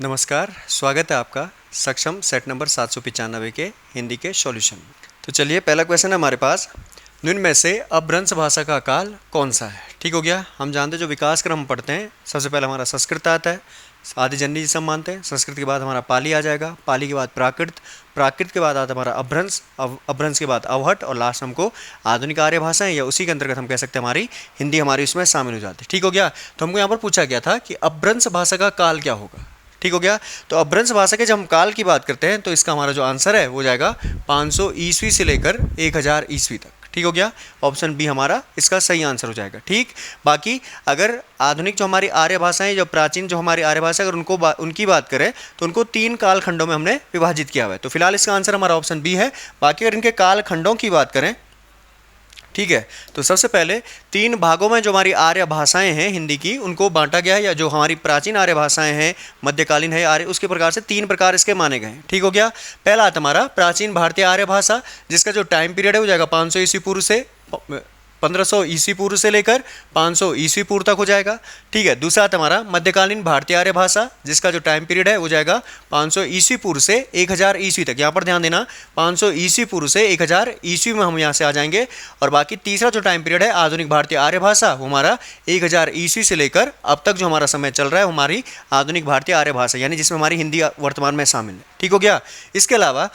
नमस्कार, स्वागत है आपका सक्षम सेट नंबर 795 के हिंदी के सॉल्यूशन में। तो चलिए, पहला क्वेश्चन है हमारे पास, निम्न में से अपभ्रंश भाषा का काल कौन सा है। ठीक हो गया। हम जानते हैं जो विकास क्रम पढ़ते हैं, सबसे पहले हमारा संस्कृत आता है, आदि जननी जिसे हम मानते हैं। संस्कृत के बाद हमारा पाली आ जाएगा, पाली के बाद प्राकृत, प्राकृत के बाद आता है हमारा अपभ्रंश, अपभ्रंश के बाद अवहट, और लास्ट हमको आधुनिक आर्य भाषाएं, या उसी के अंतर्गत हम कह सकते हैं हमारी हिंदी हमारी उसमें शामिल हो जाती है। ठीक हो गया। तो हमको यहाँ पर पूछा गया था कि अपभ्रंश भाषा का काल क्या होगा। ठीक हो गया। तो अपभ्रंश भाषा के जब हम काल की बात करते हैं तो इसका हमारा जो आंसर है वो जाएगा 500 ईस्वी से लेकर 1000 ईस्वी तक। ठीक हो गया। ऑप्शन बी हमारा इसका सही आंसर हो जाएगा। ठीक। बाकी अगर आधुनिक जो हमारी आर्य भाषाएं, जो प्राचीन जो हमारी आर्य भाषा, अगर उनकी बात करें तो उनको 3 काल खंडों में हमने विभाजित किया हुआ है। तो फिलहाल इसका आंसर हमारा ऑप्शन बी है। बाकी अगर इनके काल खंडों की बात करें, ठीक है, तो सबसे पहले 3 भागों में जो हमारी आर्य भाषाएं हैं हिंदी की, उनको बांटा गया है, या जो हमारी प्राचीन आर्य भाषाएं हैं, मध्यकालीन है आर्य, उसके प्रकार से 3 प्रकार इसके माने गए हैं। ठीक हो गया। पहला आता हमारा प्राचीन भारतीय आर्य भाषा, जिसका जो टाइम पीरियड है वो जाएगा 500 ईस्वी पूर्व से 1500 ईस्वी पूर्व से लेकर 500 ईस्वी पूर्व तक हो जाएगा। ठीक है। दूसरा आता हमारा मध्यकालीन भारतीय आर्य भाषा, जिसका जो टाइम पीरियड है वो जाएगा 500 ईस्वी पूर्व से 1000 ईस्वी तक। यहाँ पर ध्यान देना, 500 ईस्वी पूर्व से 1000 ईस्वी में हम यहाँ से आ जाएंगे। और बाकी तीसरा जो टाइम पीरियड है आधुनिक भारतीय आर्य भाषा, वो हमारा 1000 ईस्वी से लेकर अब तक जो हमारा समय चल रहा है वो हमारी आधुनिक भारतीय आर्य भाषा, यानी जिसमें हमारी हिंदी वर्तमान में शामिल है। ठीक हो गया। इसके अलावा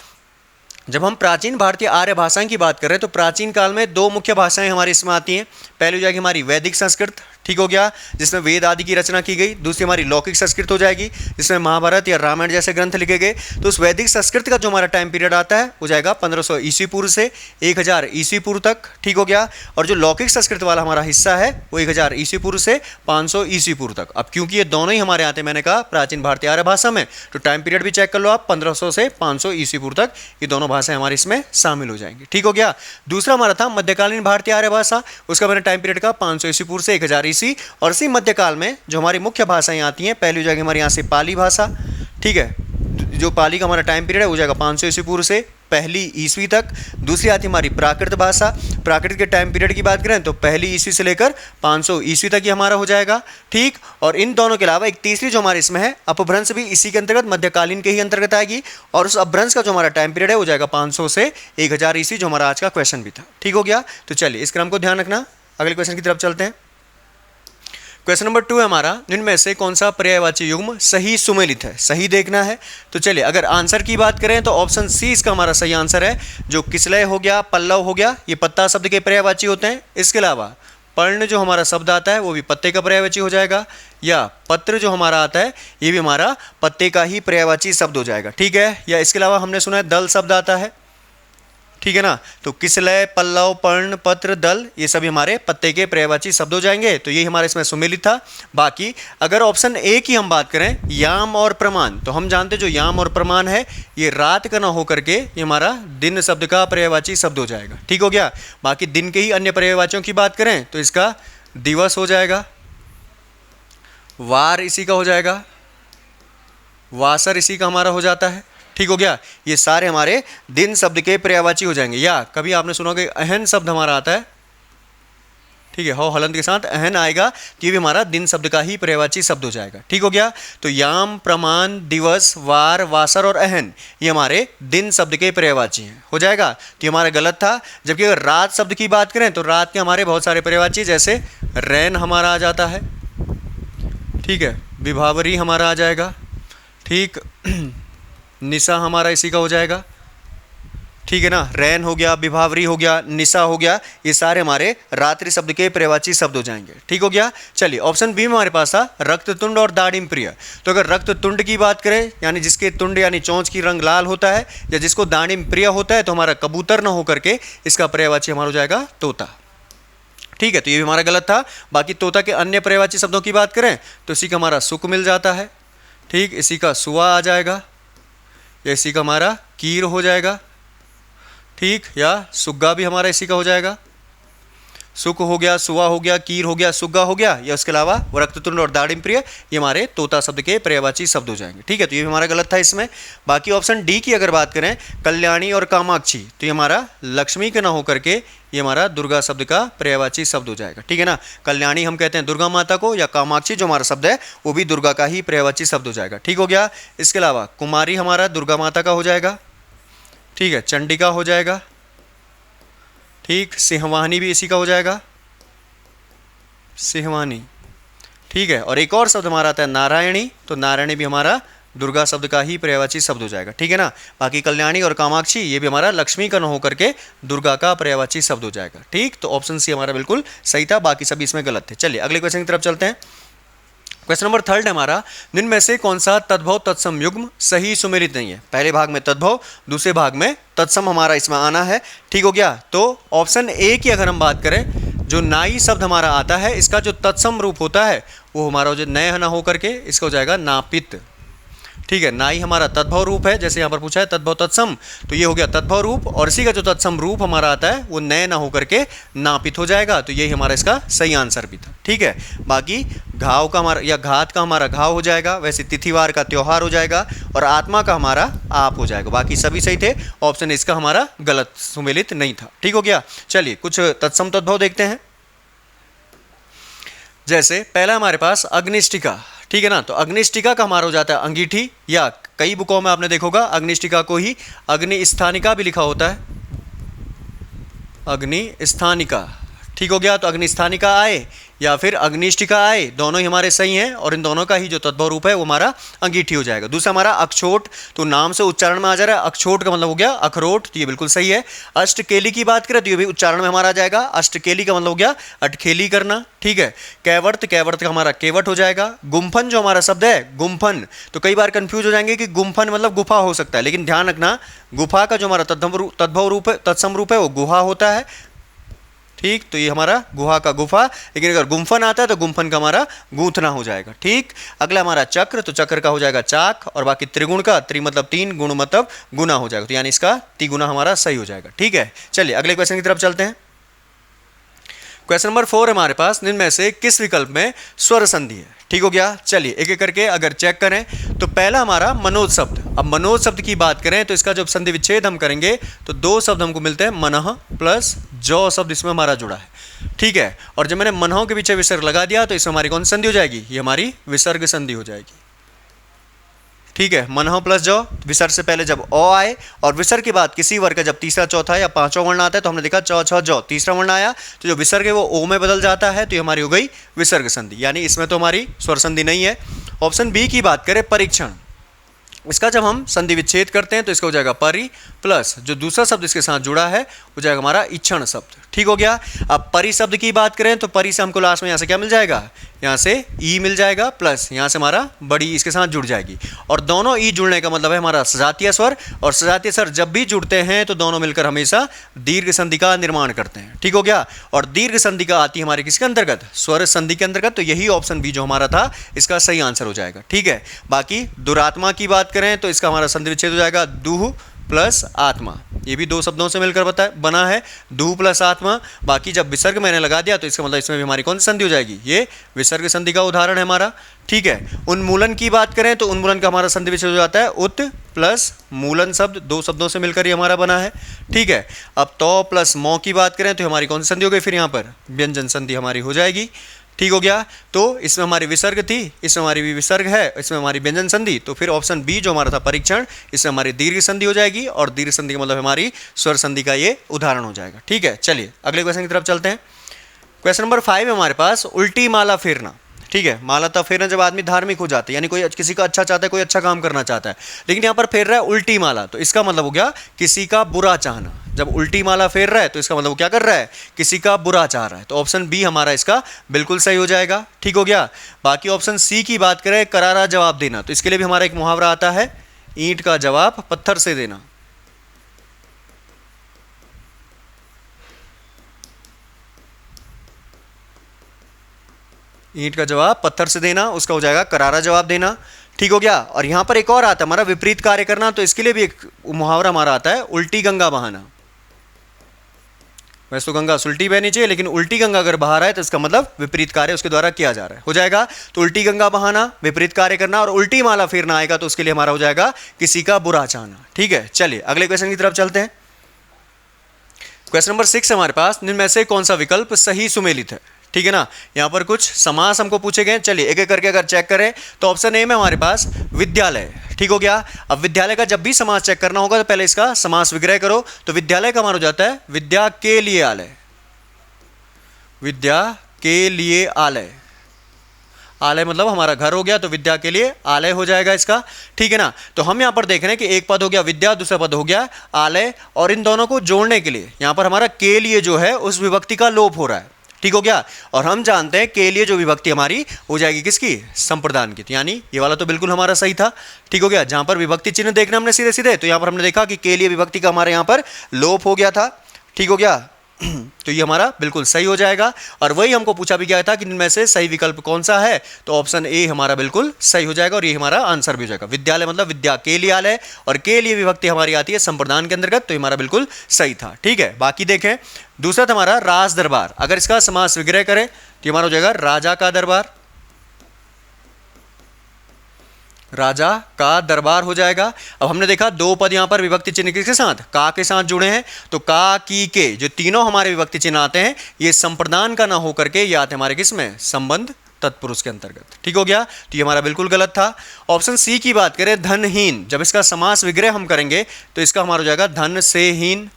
जब हम प्राचीन भारतीय आर्य भाषाएं की बात करें तो प्राचीन काल में 2 मुख्य भाषाएं हमारी इसमें आती हैं। पहली हो जाएगी हमारी वैदिक संस्कृत, ठीक हो गया, जिसमें वेद आदि की रचना की गई। दूसरी हमारी लौकिक संस्कृत हो जाएगी, जिसमें महाभारत या रामायण जैसे ग्रंथ लिखे गए। तो उस वैदिक संस्कृत का जो हमारा टाइम पीरियड आता है वो जाएगा 1500 ईस्वी पूर्व से 1000 ईस्वी पूर्व तक। ठीक हो गया। और जो लौकिक संस्कृत वाला हमारा हिस्सा है वो 1000 ईस्वी पूर्व से 500 ईस्वी पूर्व तक। अब क्योंकि ये दोनों ही हमारे आते हैं, मैंने कहा प्राचीन भारतीय आर्य भाषा में, तो टाइम पीरियड भी चेक कर लो आप, 1500 से 500 ईस्वी पूर्व तक ये दोनों भाषाएं हमारी इसमें शामिल हो जाएंगी। ठीक हो गया। दूसरा हमारा था मध्यकालीन भारतीय आर्य भाषा, उसका मैंने टाइम पीरियड का 500 ईस्वी पूर्व से 1000 ईस्वी। और इसी मध्यकाल में जो हमारी मुख्य भाषाएं आती हैं, पहली हो जाएगी हमारे यहाँ से पाली भाषा। ठीक है। जो पाली का हमारा टाइम पीरियड है वो जाएगा 500 ईस्वी पूर्व से 1 ईस्वी तक। दूसरी आती है हमारी प्राकृत भाषा। प्राकृत के टाइम पीरियड की बात करें तो 1 ईस्वी से लेकर 500 ईस्वी तक ये हमारा हो जाएगा। ठीक। और इन दोनों के अलावा एक तीसरी जो हमारे इसमें है अपभ्रंश, भी इसी के अंतर्गत, मध्यकालीन के ही अंतर्गत आएगी। और उस अपभ्रंश का जो हमारा टाइम पीरियड है वो जाएगा 500 से 1000 ईस्वी, जो हमारा आज का क्वेश्चन भी था। ठीक हो गया। तो चलिए इस क्रम को ध्यान रखना। अगले क्वेश्चन की तरफ चलते हैं। क्वेश्चन नंबर 2 है हमारा, इनमें से कौन सा पर्यायवाची युग्म सही सुमेलित है, सही देखना है। तो चलिए अगर आंसर की बात करें तो ऑप्शन सी इसका हमारा सही आंसर है। जो किसलय हो गया, पल्लव हो गया, ये पत्ता शब्द के पर्यायवाची होते हैं। इसके अलावा पर्ण जो हमारा शब्द आता है वो भी पत्ते का पर्यायवाची हो जाएगा, या पत्र जो हमारा आता है ये भी हमारा पत्ते का ही पर्यायवाची शब्द हो जाएगा। ठीक है। या इसके अलावा हमने सुना है दल शब्द आता है, ठीक है ना। तो किसलय, पल्लव, पर्ण, पत्र, दल, ये सभी हमारे पत्ते के पर्यायवाची शब्द हो जाएंगे। तो ये हमारे इसमें सुमेलित था। बाकी अगर ऑप्शन ए की हम बात करें, याम और प्रमाण, तो हम जानते हैं जो याम और प्रमाण है ये रात का ना होकर के ये हमारा दिन शब्द का पर्यायवाची शब्द हो जाएगा। ठीक हो गया। बाकी दिन के ही अन्य पर्यायवाचियों की बात करें तो इसका दिवस हो जाएगा, वार इसी का हो जाएगा, वासर इसी का हमारा हो जाता है। ठीक हो गया। ये सारे हमारे दिन शब्द के पर्यायवाची हो जाएंगे। या कभी आपने सुना कि अहन शब्द हमारा आता है, ठीक है, हो हलंत के साथ अहन आएगा, तो ये भी हमारा दिन शब्द का ही पर्यायवाची शब्द हो जाएगा। ठीक हो गया। तो याम, प्रमाण, दिवस, वार, वासर और अहन ये हमारे दिन शब्द के पर्यायवाची हैं, हो जाएगा। तो ये हमारा गलत था। जबकि अगर रात शब्द की बात करें तो रात के हमारे बहुत सारे पर्यायवाची, जैसे रैन हमारा आ जाता है, ठीक है, विभावरी हमारा आ जाएगा, ठीक, निशा हमारा इसी का हो जाएगा। ठीक है ना। रैन हो गया, विभावरी हो गया, निशा हो गया, ये सारे हमारे रात्रि शब्द के पर्यायवाची शब्द हो जाएंगे। ठीक हो गया। चलिए ऑप्शन बी में हमारे पास था रक्ततुंड और दाड़िम प्रिय। तो अगर रक्ततुंड की बात करें, यानी जिसके तुंड यानी चोंच की रंग लाल होता है, या जिसको दाड़िम प्रिय होता है, तो हमारा कबूतर न होकर के इसका पर्यायवाची हमारा हो जाएगा तोता। ठीक है। तो ये भी हमारा गलत था। बाकी तोता के अन्य पर्यायवाची शब्दों की बात करें तो इसी का हमारा सुक मिल जाता है, ठीक, इसी का सुआ आ जाएगा, या इसी का हमारा कीर हो जाएगा, ठीक, या सुग्गा भी हमारा इसी का हो जाएगा। सुक हो गया, सुआ हो गया, कीर हो गया, सुग्गा हो गया, या उसके अलावा वो रक्ततुंड और दाड़िम प्रिय, ये हमारे तोता शब्द के पर्यायवाची शब्द हो जाएंगे। ठीक है, तो ये भी हमारा गलत था इसमें। बाकी ऑप्शन डी की अगर बात करें, कल्याणी और कामाक्षी, तो ये हमारा लक्ष्मी के ना होकर के ये हमारा दुर्गा शब्द का पर्यायवाची शब्द हो जाएगा। ठीक है ना, कल्याणी हम कहते हैं दुर्गा माता को, या कामाक्षी जो हमारा शब्द है वो भी दुर्गा का ही पर्यायवाची शब्द हो जाएगा। ठीक हो गया। इसके अलावा कुमारी हमारा दुर्गा माता का हो जाएगा। ठीक है, चंडिका हो जाएगा। ठीक, सिंहवाहिनी भी इसी का हो जाएगा, सिंहवाहिनी। ठीक है, और एक और शब्द हमारा आता है नारायणी, तो नारायणी भी हमारा दुर्गा शब्द का ही पर्यायवाची शब्द हो जाएगा। ठीक है ना, बाकी कल्याणी और कामाक्षी ये भी हमारा लक्ष्मी का न होकर के दुर्गा का पर्यायवाची शब्द हो जाएगा। ठीक, तो ऑप्शन सी हमारा बिल्कुल सही था, बाकी सभी इसमें गलत थे। चलिए अगले क्वेश्चन की तरफ चलते हैं। क्वेश्चन नंबर 3 है हमारा, निम्न में से कौन सा तद्भव तत्सम युग्म सही सुमेलित नहीं है? पहले भाग में तद्भव, दूसरे भाग में तत्सम हमारा इसमें आना है। ठीक हो गया, तो ऑप्शन ए की अगर हम बात करें, जो नाई शब्द हमारा आता है इसका जो तत्सम रूप होता है वो हमारा जो नय ना होकर के इसका हो जाएगा नापित। ठीक है, नाई हमारा तद्भव रूप है, जैसे यहाँ पर पूछा है तद्भव तत्सम, तो ये हो गया तद्भव रूप, और इसी का जो तत्सम रूप हमारा आता है वो नय ना होकर के नापित हो जाएगा, तो यही हमारा इसका सही आंसर भी था। ठीक है, बाकी घाव का हमारा या घात का हमारा घाव हो जाएगा, वैसे तिथिवार का त्योहार हो जाएगा, और आत्मा का हमारा आप हो जाएगा। बाकी सभी सही थे, ऑप्शन इसका हमारा गलत सुमेलित नहीं था। ठीक हो गया। चलिए कुछ तत्सम तद्भव देखते हैं। जैसे पहला हमारे पास अग्निष्टिका। ठीक है ना, तो अग्निष्टिका का हमारा हो जाता है अंगीठी, या कई बुकों में आपने देखोगा अग्निष्टिका को ही अग्निस्थानिका भी लिखा होता है, अग्निस्थानिका। ठीक हो गया, तो अग्निस्थानिका आए या फिर अग्निष्टिका आए, दोनों ही हमारे सही हैं, और इन दोनों का ही जो तद्भव रूप है वो हमारा अंगीठी हो जाएगा। दूसरा हमारा अक्षोट, तो नाम से उच्चारण में आ जा रहा है, अक्षोट का मतलब हो गया अखरोट, तो ये बिल्कुल सही है। अष्टकेली की बात करें तो ये भी उच्चारण में हमारा आ जाएगा, अष्टकेली का मतलब हो गया अटखेली करना। ठीक है, कैवर्त, कैवर्त का हमारा केवट हो जाएगा। गुम्फन जो हमारा शब्द है गुम्फन, तो कई बार कंफ्यूज हो जाएंगे कि गुम्फन मतलब गुफा हो सकता है, लेकिन ध्यान रखना गुफा का जो हमारा तद्भव रूप है, तत्सम रूप है वो गुहा होता है। ठीक, तो ये हमारा गुहा का गुफा, लेकिन अगर गुम्फन आता है तो गुम्फन का हमारा गूंथना हो जाएगा। ठीक, अगला हमारा चक्र, तो चक्र का हो जाएगा चाक, और बाकी त्रिगुण का, त्रि मतलब तीन, गुण मतलब गुना हो जाएगा, तो यानी इसका तिगुना हमारा सही हो जाएगा। ठीक है, चलिए अगले क्वेश्चन की तरफ चलते हैं। क्वेश्चन नंबर 4 हमारे पास, निम्न में से किस विकल्प में स्वर संधि है? ठीक हो गया, चलिए एक एक करके अगर चेक करें, तो पहला हमारा मनोज शब्द। अब मनोज शब्द की बात करें तो इसका जब संधि विच्छेद हम करेंगे तो दो शब्द हमको मिलते हैं, मनः प्लस जौ शब्द इसमें हमारा जुड़ा है। ठीक है, और जब मैंने मनहों के पीछे विसर्ग लगा दिया तो इसमें हमारी कौन सी संधि हो जाएगी? ये हमारी विसर्ग संधि हो जाएगी। ठीक है, मनह प्लस जौ, विसर्ग से पहले जब अ आए, और विसर्ग के बाद किसी वर्ग का जब तीसरा चौथा या पांचवा वर्ण आता है, तो हमने देखा चौ छ जौ, तीसरा वर्ण आया तो जो विसर्ग है वो ओ में बदल जाता है, तो ये हमारी हो गई विसर्ग संधि, यानी इसमें तो हमारी स्वर संधि नहीं है। ऑप्शन बी की बात करें परीक्षण, इसका जब हम संधि विच्छेद करते हैं तो इसका हो जाएगा परि, प्लस जो दूसरा शब्द इसके साथ जुड़ा है हो जाएगा हमारा इक्षण शब्द। ठीक हो गया। अब परि शब्द की बात करें तो परि से हमको लास्ट में यहाँ से क्या मिल जाएगा? यहाँ से ई मिल जाएगा, प्लस यहाँ से हमारा बड़ी इसके साथ जुड़ जाएगी, और दोनों ई जुड़ने का मतलब है हमारा सजातीय स्वर, और सजातीय स्वर जब भी जुड़ते हैं तो दोनों मिलकर हमेशा दीर्घ संधि का निर्माण करते हैं। ठीक हो गया। और दीर्घ संधि का आती है हमारे किसके अंतर्गत? स्वर संधि के अंतर्गत, तो यही ऑप्शन बी जो हमारा था इसका सही आंसर हो जाएगा। ठीक है। बाकी दुरात्मा की बात करें तो इसका हमारा संधि विच्छेद हो जाएगा दुह प्लस आत्मा, ये भी दो शब्दों से मिलकर बना है, दुह प्लस आत्मा। बाकी जब विसर्ग मैंने लगा दिया तो इसका मतलब इसमें भी हमारी कौन सी संधि हो जाएगी? ये विसर्ग संधि का उदाहरण है हमारा। ठीक है। उन्मूलन की बात करें तो उन्मूलन का हमारा संधि विच्छेद हो जाता है उत प्लस मूलन शब्द, दो शब्दों से मिलकर ये हमारा बना है। ठीक है। अब तो प्लस मौ की बात करें तो हमारी कौन सी संधि हो गई? फिर यहाँ पर व्यंजन संधि हमारी हो जाएगी। ठीक हो गया। तो इसमें हमारी विसर्ग थी, इसमें हमारी भी विसर्ग है, इसमें हमारी व्यंजन संधि, तो फिर ऑप्शन बी जो हमारा था परीक्षण, इसमें हमारी दीर्घ संधि हो जाएगी, और दीर्घ संधि का मतलब हमारी स्वर संधि का ये उदाहरण हो जाएगा। ठीक है। चलिए अगले क्वेश्चन की तरफ चलते हैं। क्वेश्चन नंबर 5 है हमारे पास, उल्टी माला फेरना। ठीक है। माला तब फेरना जब आदमी धार्मिक हो जाता है, यानी कोई किसी का अच्छा चाहता है, कोई अच्छा काम करना चाहता है, लेकिन यहाँ पर फेर रहा है उल्टी माला, तो इसका मतलब हो गया किसी का बुरा चाहना। जब उल्टी माला फेर रहा है तो इसका मतलब वो क्या कर रहा है? किसी का बुरा चाह रहा है, तो ऑप्शन बी हमारा इसका बिल्कुल सही हो जाएगा। ठीक हो गया। बाकी ऑप्शन सी की बात करें, करारा जवाब देना, तो इसके लिए भी हमारा एक मुहावरा आता है, ईंट का जवाब पत्थर से देना। ईंट का जवाब पत्थर से देना, उसका हो जाएगा करारा जवाब देना। ठीक हो गया। और यहां पर एक और आता है हमारा विपरीत कार्य करना, तो इसके लिए भी एक मुहावरा हमारा आता है, उल्टी गंगा बहाना। वैसे तो गंगा सुलटी बहनी चाहिए, लेकिन उल्टी गंगा अगर बहा रहा है तो इसका मतलब विपरीत कार्य उसके द्वारा किया जा रहा है, हो जाएगा। तो उल्टी गंगा बहाना, विपरीत कार्य करना और उल्टी माला फेरना आएगा तो उसके लिए हमारा हो जाएगा किसी का बुरा चाहना। ठीक है, चलिए अगले क्वेश्चन की तरफ चलते हैं। क्वेश्चन नंबर 6 हमारे पास, निम्न में से कौन सा विकल्प सही सुमेलित है? ठीक है ना, यहाँ पर कुछ समास हमको पूछे गए, चलिए एक एक करके अगर चेक करें तो ऑप्शन ए में हमारे पास विद्यालय। ठीक हो गया। अब विद्यालय का जब भी समास चेक करना होगा तो पहले इसका समास विग्रह करो, तो विद्यालय का हमारा हो जाता है विद्या के लिए आलय, विद्या के लिए आलय, आलय मतलब हमारा घर हो गया, तो विद्या के लिए आलय हो जाएगा इसका। ठीक है ना, तो हम यहाँ पर देख रहे हैं कि एक पद हो गया विद्या, दूसरा पद हो गया आलय, और इन दोनों को जोड़ने के लिए यहाँ पर हमारा के लिए जो है उस विभक्ति का लोप हो रहा है। ठीक हो गया, और हम जानते हैं के लिए जो विभक्ति हमारी हो जाएगी किसकी? संप्रदान की, तो यानी ये वाला तो बिल्कुल हमारा सही था। ठीक हो गया, जहां पर विभक्ति चिन्ह देखना हमने सीधे सीधे, तो यहाँ पर हमने देखा कि के लिए विभक्ति का हमारे यहाँ पर लोप हो गया था। ठीक हो गया, तो ये हमारा बिल्कुल सही हो जाएगा। और वही हमको पूछा भी गया था कि इनमें से सही विकल्प कौन सा है, तो ऑप्शन ए हमारा बिल्कुल सही हो जाएगा और ये हमारा आंसर भी हो जाएगा। विद्यालय मतलब विद्या के लिए आलय, और के लिए विभक्ति हमारी आती है संप्रदान के अंतर्गत, तो ये हमारा बिल्कुल सही था। ठीक है, बाकी देखें, दूसरा था हमारा राज दरबार। अगर इसका समास विग्रह करें तो हमारा हो जाएगा राजा का दरबार, राजा का दरबार हो जाएगा। अब हमने देखा दो पद यहां पर विभक्ति चिन्ह किसके साथ? का के साथ जुड़े हैं, तो का की के जो तीनों हमारे विभक्ति चिन्ह आते हैं ये संप्रदान का ना होकर के ये आते हमारे किसमें? संबंध तत्पुरुष के अंतर्गत। ठीक हो गया, तो ये हमारा बिल्कुल गलत था। ऑप्शन सी की बात करें धनहीन, जब इसका समास विग्रह हम करेंगे तो इसका हमारा हो जाएगा धन से हीन।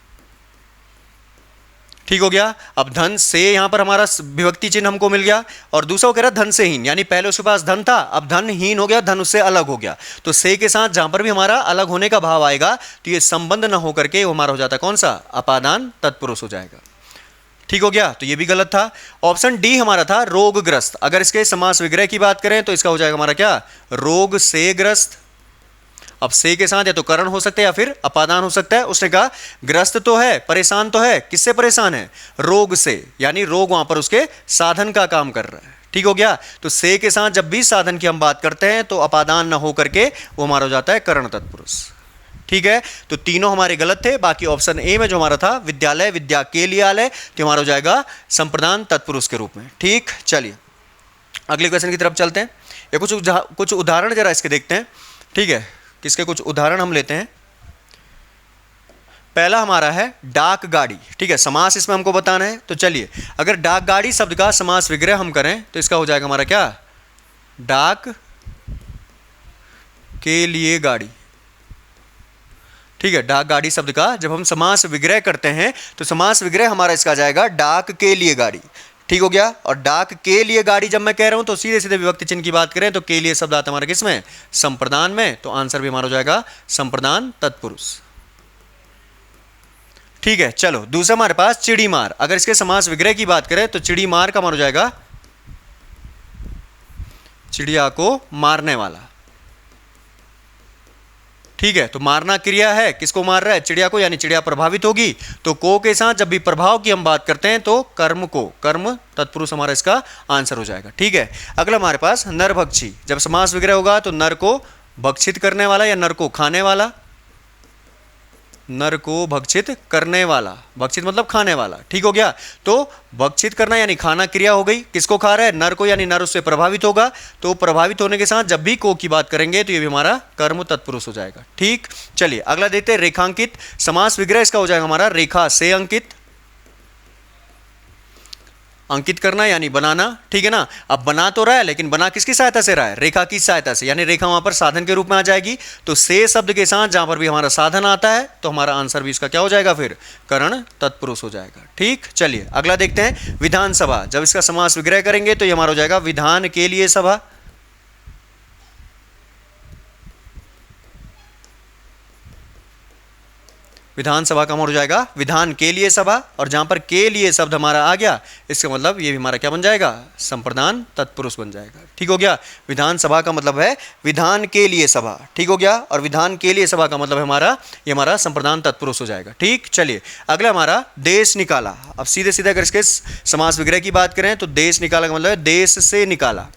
ठीक हो गया, अब धन से यहां पर हमारा विभक्ति चिन्ह हमको मिल गया, और दूसरा वो कह रहा धन से हीन, यानी पहले उसके पास धन था, अब धन हीन हो गया, धन उससे अलग हो गया, तो से के साथ जहां पर भी हमारा अलग होने का भाव आएगा तो ये संबंध न होकर के वो हमारा हो जाता है कौन सा? अपादान तत्पुरुष हो जाएगा। ठीक हो गया, तो ये भी गलत था। ऑप्शन डी हमारा था रोगग्रस्त। अगर इसके समास विग्रह की बात करें तो इसका हो जाएगा हमारा क्या? रोग से ग्रस्त। अब से के साथ या तो करण हो सकता है या फिर अपादान हो सकता है। उसने कहा ग्रस्त तो है, परेशान तो है, किससे परेशान है? रोग से, यानी रोग वहां पर उसके साधन का काम कर रहा है। ठीक हो गया, तो से के साथ जब भी साधन की हम बात करते हैं तो अपादान न हो करके वो हमारा हो जाता है करण तत्पुरुष। ठीक है, तो तीनों हमारे गलत थे। बाकी ऑप्शन ए में जो हमारा था विद्यालय विद्या के लिए आलय, तो हमारा हो जाएगा संप्रदान तत्पुरुष के रूप में। ठीक, चलिए अगले क्वेश्चन की तरफ चलते हैं। ये कुछ उदाहरण जरा इसके देखते हैं। ठीक है, किसके कुछ उदाहरण हम लेते हैं। पहला हमारा है डाक गाड़ी। ठीक है, समास इसमें हमको बताना है, तो चलिए अगर डाक गाड़ी शब्द का समास विग्रह हम करें तो इसका हो जाएगा हमारा क्या? डाक के लिए गाड़ी। ठीक है, डाक गाड़ी शब्द का जब हम समास विग्रह करते हैं तो समास विग्रह हमारा इसका जाएगा डाक के लिए गाड़ी। ठीक हो गया, और डाक के लिए गाड़ी जब मैं कह रहा हूं तो सीधे सीधे विभक्ति चिन्ह की बात करें तो के लिए शब्द आता हमारा किसमें? संप्रदान में, तो आंसर भी हमारा हो जाएगा संप्रदान तत्पुरुष। ठीक है, चलो दूसरा हमारे पास चिड़ी मार। अगर इसके समास विग्रह की बात करें तो चिड़ी मार का हमारा हो जाएगा चिड़िया को मारने वाला। ठीक है, तो मारना क्रिया है, किसको मार रहा है? चिड़िया को, यानी चिड़िया प्रभावित होगी, तो को के साथ जब भी प्रभाव की हम बात करते हैं तो कर्म को, कर्म तत्पुरुष हमारा इसका आंसर हो जाएगा। ठीक है, अगला हमारे पास नरभक्षी। जब समास विग्रह होगा तो नर को भक्षित करने वाला या नर को खाने वाला, नर को भक्षित करने वाला, भक्षित मतलब खाने वाला। ठीक हो गया, तो भक्षित करना यानी खाना क्रिया हो गई, किसको खा रहा है? नर को, यानी नर उससे प्रभावित होगा, तो प्रभावित होने के साथ जब भी को की बात करेंगे तो ये भी हमारा कर्म तत्पुरुष हो जाएगा। ठीक, चलिए अगला देखते हैं रेखांकित। समास विग्रह इसका हो जाएगा हमारा रेखा से अंकित, अंकित करना यानी बनाना। ठीक है ना, अब बना तो रहा है लेकिन बना किसकी सहायता से रहा है? रेखा की सहायता से, यानी रेखा वहां पर साधन के रूप में आ जाएगी, तो से शब्द के साथ जहां पर भी हमारा साधन आता है तो हमारा आंसर भी इसका क्या हो जाएगा? फिर करण तत्पुरुष हो जाएगा। ठीक, चलिए अगला देखते हैं विधानसभा। जब इसका समास विग्रह करेंगे तो ये हमारा हो जाएगा विधान के लिए सभा। विधानसभा का हमारा हो जाएगा विधान के लिए सभा, और जहां पर के लिए शब्द हमारा आ गया इसका मतलब ये भी हमारा क्या बन जाएगा? संप्रदान तत्पुरुष बन जाएगा। ठीक हो गया, विधानसभा का मतलब है विधान के लिए सभा। ठीक हो गया, और विधान के लिए सभा का मतलब है हमारा ये हमारा संप्रदान तत्पुरुष हो जाएगा। ठीक, चलिए अगला हमारा देश निकाला। अब सीधे सीधे अगर इसके समास विग्रह की बात करें तो देश निकाला का मतलब है देश से निकाला।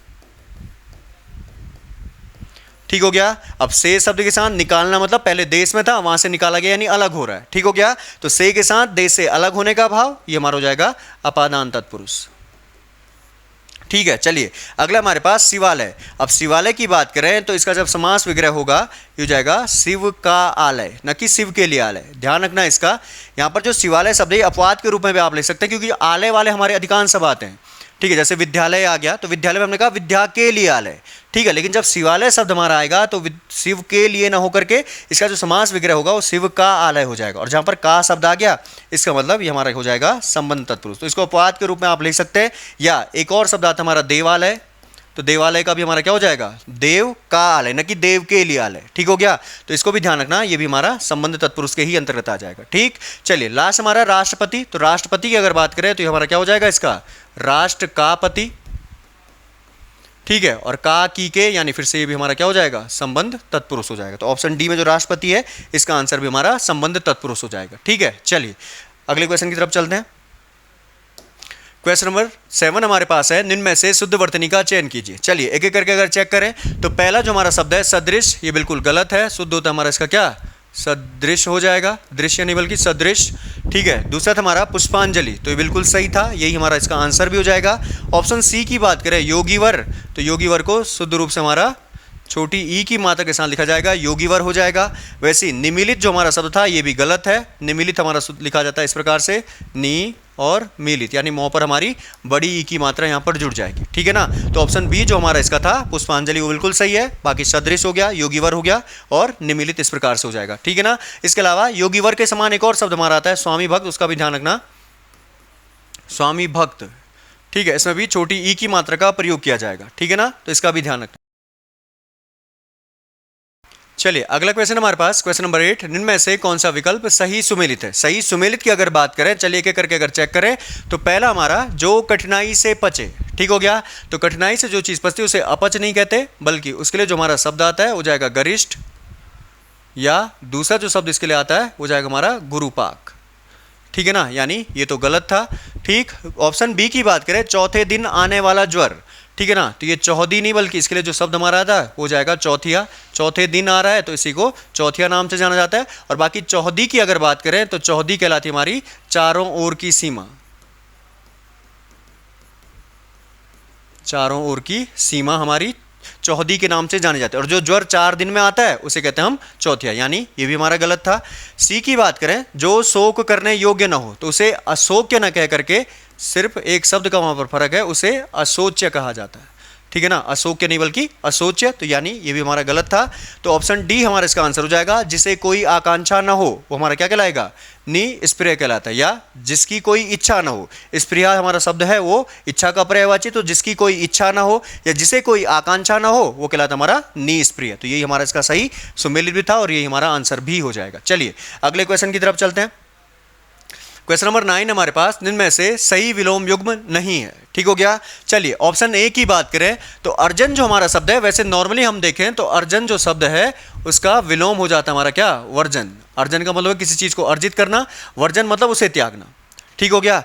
ठीक हो गया। अब से शब्द के साथ निकालना मतलब पहले देश में था, वहां से निकाला गया यानी अलग हो रहा है, ठीक हो गया। तो से के साथ देश से अलग होने का भाव, ये हमारा हो जाएगा अपादान तत्पुरुष, ठीक है। चलिए अगला हमारे पास शिवालय। अब शिवालय की बात करें तो इसका जब समास विग्रह होगा ये हो जाएगा शिव का आलय, न कि शिव के लिए आलय। ध्यान रखना इसका, यहाँ पर जो शिवालय शब्द है अपवाद के रूप में भी आप ले सकते हैं, क्योंकि आलय वाले हमारे अधिकांश सब आते हैं, ठीक है। जैसे विद्यालय आ गया तो विद्यालय में हमने कहा विद्या के लिए आलय, ठीक है। लेकिन जब शिवालय शब्द हमारा आएगा तो शिव के लिए ना होकर के इसका जो समास विग्रह होगा वो शिव का आलय हो जाएगा। और जहाँ पर का शब्द आ गया इसका मतलब ये हमारा हो जाएगा संबंध तत्पुरुष, तो इसको अपवाद के रूप में आप ले सकते हैं। या एक और शब्द आता है हमारा देवालय, तो देवालय का भी हमारा क्या हो जाएगा देव का आलय, न कि देव के लिए आलय, ठीक हो गया। तो इसको भी ध्यान रखना, ये भी हमारा संबंध तत्पुरुष के ही अंतर्गत आ जाएगा, ठीक। चलिए लास्ट हमारा राष्ट्रपति। तो राष्ट्रपति की अगर बात करें तो ये हमारा क्या हो जाएगा इसका राष्ट्र का पति, ठीक है। और का की के यानी फिर से ये भी हमारा क्या हो जाएगा संबंध तत्पुरुष हो जाएगा। तो ऑप्शन डी में जो राष्ट्रपति है इसका आंसर भी हमारा संबंध तत्पुरुष हो जाएगा, ठीक है। चलिए अगले क्वेश्चन की तरफ चलते हैं। क्वेश्चन नंबर 7 हमारे पास है, निम्न में से शुद्ध वर्तनी का चयन कीजिए। चलिए एक एक करके अगर चेक करें तो पहला जो हमारा शब्द है सदृश, ये बिल्कुल गलत है। शुद्ध होता है हमारा इसका क्या सदृश हो जाएगा, दृश्य नहीं बल्कि सदृश, ठीक है। दूसरा था हमारा पुष्पांजलि, तो ये बिल्कुल सही था, यही हमारा इसका आंसर भी हो जाएगा। ऑप्शन सी की बात करें योगीवर, तो योगीवर को शुद्ध रूप से हमारा छोटी ई की मात्रा के साथ लिखा जाएगा, योगीवर हो जाएगा। वैसे ही निमिलित जो हमारा शब्द था ये भी गलत है, निमिलित हमारा लिखा जाता है इस प्रकार से नी और मिलित, यानी मोह पर हमारी बड़ी ई की मात्रा यहाँ पर जुड़ जाएगी, ठीक है ना। तो ऑप्शन बी जो हमारा इसका था पुष्पांजलि वो बिल्कुल सही है। बाकी सदृश हो गया, योगीवर हो गया और निमिलित इस प्रकार से हो जाएगा, ठीक है ना। इसके अलावा योगीवर के समान एक और शब्द हमारा आता है स्वामी भक्त, उसका भी ध्यान रखना स्वामी भक्त, ठीक है। इसमें भी छोटी ई की मात्रा का प्रयोग किया जाएगा, ठीक है ना, तो इसका भी ध्यान रखना। चलिए अगला क्वेश्चन हमारे पास क्वेश्चन नंबर 8, निम्न में से कौन सा विकल्प सही सुमेलित है। सही सुमेलित की अगर बात करें, चलिए एक एक करके अगर चेक करें तो पहला हमारा जो कठिनाई से पचे, ठीक हो गया। तो कठिनाई से जो चीज पचती है उसे अपच नहीं कहते, बल्कि उसके लिए जो हमारा शब्द आता है वो जाएगा गरिष्ठ, या दूसरा जो शब्द इसके लिए आता है वो जाएगा हमारा गुरुपाक, ठीक है ना। यानी ये तो गलत था, ठीक। ऑप्शन बी की बात करें चौथे दिन आने वाला ज्वर, ठीक है ना, तो ये चौहदी नहीं बल्कि इसके लिए जो शब्द हमारा आता है वो जाएगा चौथिया। चौथे दिन आ रहा है तो इसी को चौथिया नाम से जाना जाता है। और बाकी चौहदी की अगर बात करें तो चौहदी कहलाती है हमारी चारों ओर की सीमा, चारों ओर की सीमा हमारी चौहदी के नाम से जाने जाते हैं। और जो ज्वर 4 दिन में आता है उसे कहते हैं हम चौथिया, यानी ये भी हमारा गलत था। सी की बात करें जो शोक करने योग्य न हो तो उसे अशोक्य न कह करके सिर्फ एक शब्द का वहां पर फर्क है, उसे अशोच्य कहा जाता है, ठीक है ना, अशोक्य नहीं बल्कि अशोच्य, तो यानी ये भी हमारा गलत था। तो ऑप्शन डी हमारा इसका आंसर हो जाएगा जिसे कोई आकांक्षा ना हो वो हमारा क्या कहलाएगा निस्प्रिय कहलाता है, या जिसकी कोई इच्छा ना हो। स्प्रिया हमारा शब्द है वो इच्छा का पर्यायवाची, तो जिसकी कोई इच्छा ना हो या जिसे कोई आकांक्षा ना हो वो कहलाता हमारा निस्प्रिय। तो यही हमारा इसका सही सुमेलित भी था और यही हमारा आंसर भी हो जाएगा। चलिए अगले क्वेश्चन की तरफ चलते हैं। क्वेश्चन नंबर 9 हमारे पास, निम्न में से सही विलोम युग्म नहीं है, ठीक हो गया। चलिए ऑप्शन ए की बात करें तो अर्जन जो हमारा शब्द है, वैसे नॉर्मली हम देखें तो अर्जन जो शब्द है उसका विलोम हो जाता है हमारा क्या वर्जन। अर्जन का मतलब है किसी चीज को अर्जित करना, वर्जन मतलब उसे त्यागना, ठीक हो गया।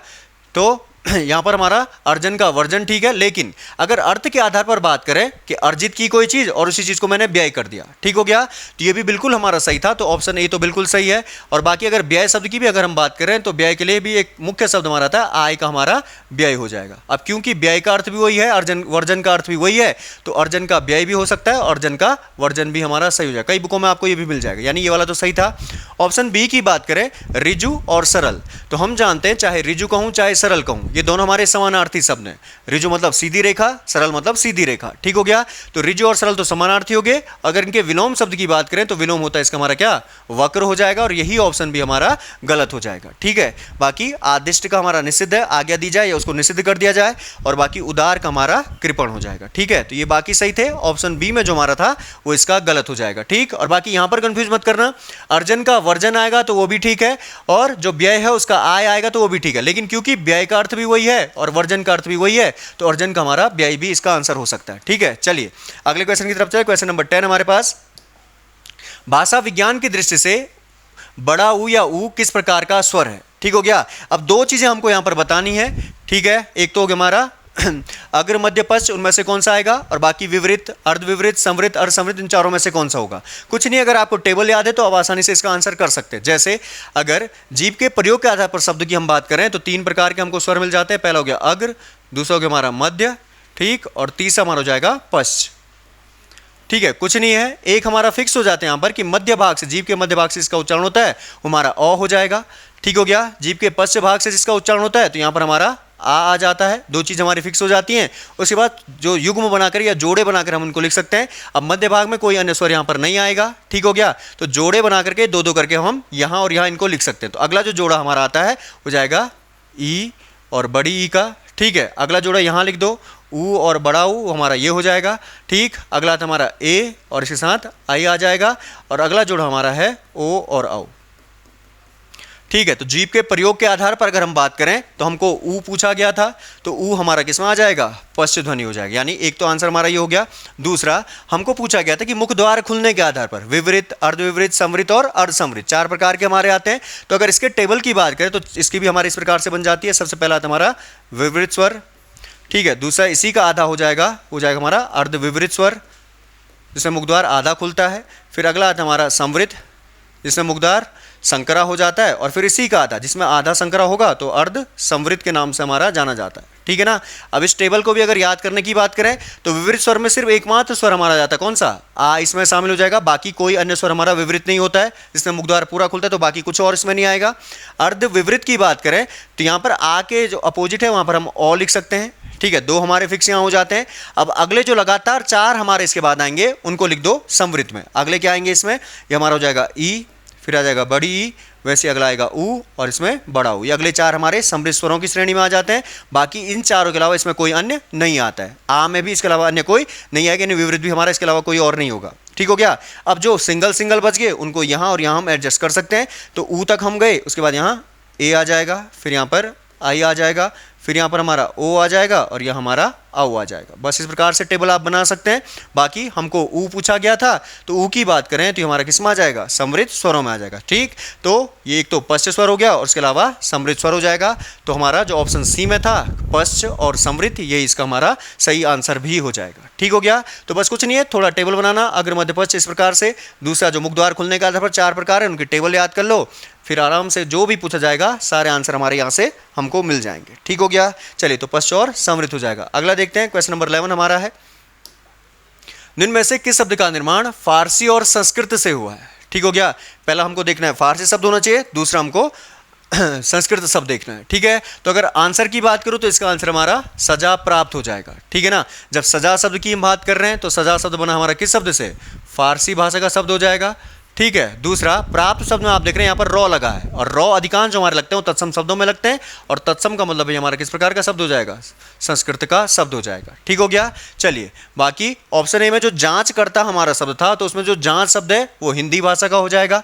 तो यहाँ पर हमारा अर्जन का वर्जन ठीक है, लेकिन अगर अर्थ के आधार पर बात करें कि अर्जित की कोई चीज और उसी चीज को मैंने व्यय कर दिया, ठीक हो गया, तो ये भी बिल्कुल हमारा सही था। तो ऑप्शन ए तो बिल्कुल सही है। और बाकी अगर व्यय शब्द की भी अगर हम बात करें तो व्यय के लिए भी एक मुख्य शब्द हमारा था आय का हमारा व्यय हो जाएगा। अब क्योंकि व्यय का अर्थ भी वही है, अर्जन वर्जन का अर्थ भी वही है, तो अर्जन का व्यय भी हो सकता है, अर्जन का वर्जन भी हमारा सही हो जाएगा। कई बुकों में आपको ये भी मिल जाएगा, यानी ये वाला तो सही था। ऑप्शन बी की बात करें रिजु और सरल, तो हम जानते हैं चाहे रिजु कहूं चाहे सरल कहूं ये दोनों हमारे समानार्थी शब्द हैं। रिजु मतलब सीधी रेखा, सरल मतलब सीधी रेखा, ठीक हो गया। तो रिजु और सरल तो समानार्थी हो गए। अगर इनके विलोम शब्द की बात करें तो विलोम होता है इसका हमारा क्या वक्र हो जाएगा, और यही ऑप्शन भी हमारा गलत हो जाएगा, ठीक है। बाकी आदिष्ट का हमारा निषिद्ध है, आज्ञा दी जाए या उसको निषिद्ध कर दिया जाए, और बाकी उदार का हमारा कृपण हो जाएगा, ठीक है। तो ये बाकी सही थे। ऑप्शन बी में जो हमारा था वो इसका गलत हो जाएगा, ठीक। और बाकी यहां पर कंफ्यूज मत करना, अर्जन का वर्जन आएगा तो वो भी ठीक है, और जो व्यय है उसका आय आएगा तो वो भी ठीक है, लेकिन क्योंकि व्यय का अर्थ भी वही है और वर्जन का अर्थ भी वही है तो अर्जन का हमारा व्यय भी इसका आंसर हो सकता है, ठीक है। चलिए अगले क्वेश्चन की तरफ चले। क्वेश्चन नंबर 10 हमारे पास, भाषा विज्ञान की दृष्टि से बड़ा ऊ या ऊ किस प्रकार का स्वर है, ठीक हो गया। अब दो चीजें हमको यहां पर बतानी है, ठीक है। एक तो हो गया हमारा अग्र मध्य पश्च उनमें से कौन सा आएगा, और बाकी विवरित, अर्धविवरित, संवृत, अर्धसंवृत, इन चारों में से कौन सा होगा। कुछ नहीं, अगर आपको टेबल याद है तो आप आसानी से इसका आंसर कर सकते हैं। जैसे अगर जीव के प्रयोग के आधार पर शब्द की हम बात करें तो 3 प्रकार के हमको स्वर मिल जाते हैं। पहला हो गया अग्र, दूसरा हो गया हमारा मध्य, ठीक, और तीसरा हमारा हो जाएगा पश्च। ठीक है, कुछ नहीं है, एक हमारा फिक्स हो जाते हैं यहाँ पर कि मध्य भाग से, जीव के मध्य भाग से इसका उच्चारण होता है वो हमारा अ हो जाएगा। ठीक हो गया, जीव के पश्च भाग से जिसका उच्चारण होता है तो यहाँ पर हमारा आ जाता है। 2 चीज़ हमारी फिक्स हो जाती हैं। उसके बाद जो युग्म बनाकर या जोड़े बनाकर हम उनको लिख सकते हैं। अब मध्य भाग में कोई अन्य स्वर यहाँ पर नहीं आएगा। ठीक हो गया, तो जोड़े बना करके 2-2 करके हम यहाँ और यहाँ इनको लिख सकते हैं। तो अगला जो जोड़ा हमारा आता है वो जाएगा ई और बड़ी ई का। ठीक है, अगला जोड़ा यहाँ लिख दो, ऊ और बड़ा ऊ हमारा ये हो जाएगा। ठीक, अगला हमारा ए और इसके साथ आई आ जाएगा, और अगला जोड़ा हमारा है ओ और औ। ठीक है, तो जीव के प्रयोग के आधार पर अगर हम बात करें तो हमको ऊ पूछा गया था, तो ऊ हमारा किस में आ जाएगा, पश्च ध्वनि हो जाएगा। यानी एक तो आंसर हमारा ये हो गया। दूसरा हमको पूछा गया था कि मुख द्वार खुलने के आधार पर विवरित, अर्धविवरित, संवृत और अर्धसंवृत 4 प्रकार के हमारे आते हैं। तो अगर इसके टेबल की बात करें तो इसकी भी हमारी इस प्रकार से बन जाती है। सबसे पहला आता हमारा विवरित स्वर, ठीक है, दूसरा इसी का आधा हो जाएगा हमारा अर्धविवरित स्वर जिसमें मुखद्वार आधा खुलता है। फिर अगला आता हमारा संवृत जिसमें मुखद्वार संकरा हो जाता है, और फिर इसी का आधा जिसमें आधा संकरा होगा तो अर्ध संवृत के नाम से हमारा जाना जाता है। ठीक है ना। अब इस टेबल को भी अगर याद करने की बात करें तो विवरित स्वर में सिर्फ एकमात्र स्वर हमारा जाता है, कौन सा, आ, इसमें शामिल हो जाएगा। बाकी कोई अन्य स्वर हमारा विवरित नहीं होता है, जिसमें मुखद्वार पूरा खुलता है, तो बाकी कुछ और इसमें नहीं आएगा। अर्ध विवरित की बात करें तो यहाँ पर आ के जो अपोजिट है वहाँ पर हम ओ लिख सकते हैं। ठीक है, 2 हमारे फिक्स यहाँ हो जाते हैं। अब अगले जो लगातार 4 हमारे इसके बाद आएंगे उनको लिख दो संवृत में। अगले क्या आएंगे इसमें, ये हमारा हो जाएगा ई, फिर आ जाएगा बड़ी ई, वैसे अगला आएगा ऊ और इसमें बड़ा ऊ। ये अगले 4 हमारे समृद्ध स्वरों की श्रेणी में आ जाते हैं। बाकी इन चारों के अलावा इसमें कोई अन्य नहीं आता है। आ में भी इसके अलावा अन्य कोई नहीं आएगा, यानी विवृत भी हमारा इसके अलावा कोई और नहीं होगा। ठीक हो गया। अब जो सिंगल सिंगल बच गए उनको यहाँ और यहाँ हम एडजस्ट कर सकते हैं। तो ऊ तक हम गए, उसके बाद यहाँ ए आ जाएगा, फिर यहाँ पर आई आ जाएगा, फिर यहाँ पर हमारा ओ आ जाएगा और यह हमारा आओ आ जाएगा। बस इस प्रकार से टेबल आप बना सकते हैं। बाकी हमको ऊ पूछा गया था तो ऊ की बात करें तो हमारा किस में आ जाएगा, समृद्ध स्वरों में आ जाएगा। ठीक, तो ये एक तो पश्च स्वर हो गया और उसके अलावा समृद्ध स्वर हो जाएगा। तो हमारा जो ऑप्शन सी में था पश्च और समृद्ध, ये इसका हमारा सही आंसर भी हो जाएगा। ठीक हो गया। तो बस कुछ नहीं है, थोड़ा टेबल बनाना अग्र मध्य पश्च इस प्रकार से। दूसरा जो मुखद्वार खुलने का आधार पर 4 प्रकार है उनकी टेबल याद कर लो, फिर आराम से जो भी पूछा जाएगा सारे आंसर हमारे यहाँ से हमको मिल जाएंगे। ठीक हो गया। चलिए, तो पश्च और समृद्ध हो जाएगा। अगला देखते हैं, क्वेश्चन नंबर 11 हमारा है, निम्न में से किस शब्द का निर्माण फारसी और संस्कृत से हुआ है। ठीक हो गया। पहला हमको देखना है फारसी शब्द होना चाहिए, दूसरा हमको संस्कृत शब्द देखना है। ठीक है, तो अगर आंसर की बात करूं तो इसका आंसर हमारा सजा प्राप्त हो जाएगा। ठीक है ना। जब सजा शब्द की हम बात कर रहे हैं तो सजा शब्द बना हमारा किस शब्द से, फारसी भाषा का शब्द हो जाएगा। ठीक है। दूसरा प्राप्त शब्द में आप देख रहे हैं यहाँ पर रॉ लगा है, और रॉ अधिकांश जो हमारे लगते हैं वो तत्सम शब्दों में लगते हैं, और तत्सम का मतलब है हमारा किस प्रकार का शब्द हो जाएगा, संस्कृत का शब्द हो जाएगा। ठीक हो गया। चलिए, बाकी ऑप्शन ए में जो जांच करता हमारा शब्द था तो उसमें जो जांच शब्द है वो हिंदी भाषा का हो जाएगा।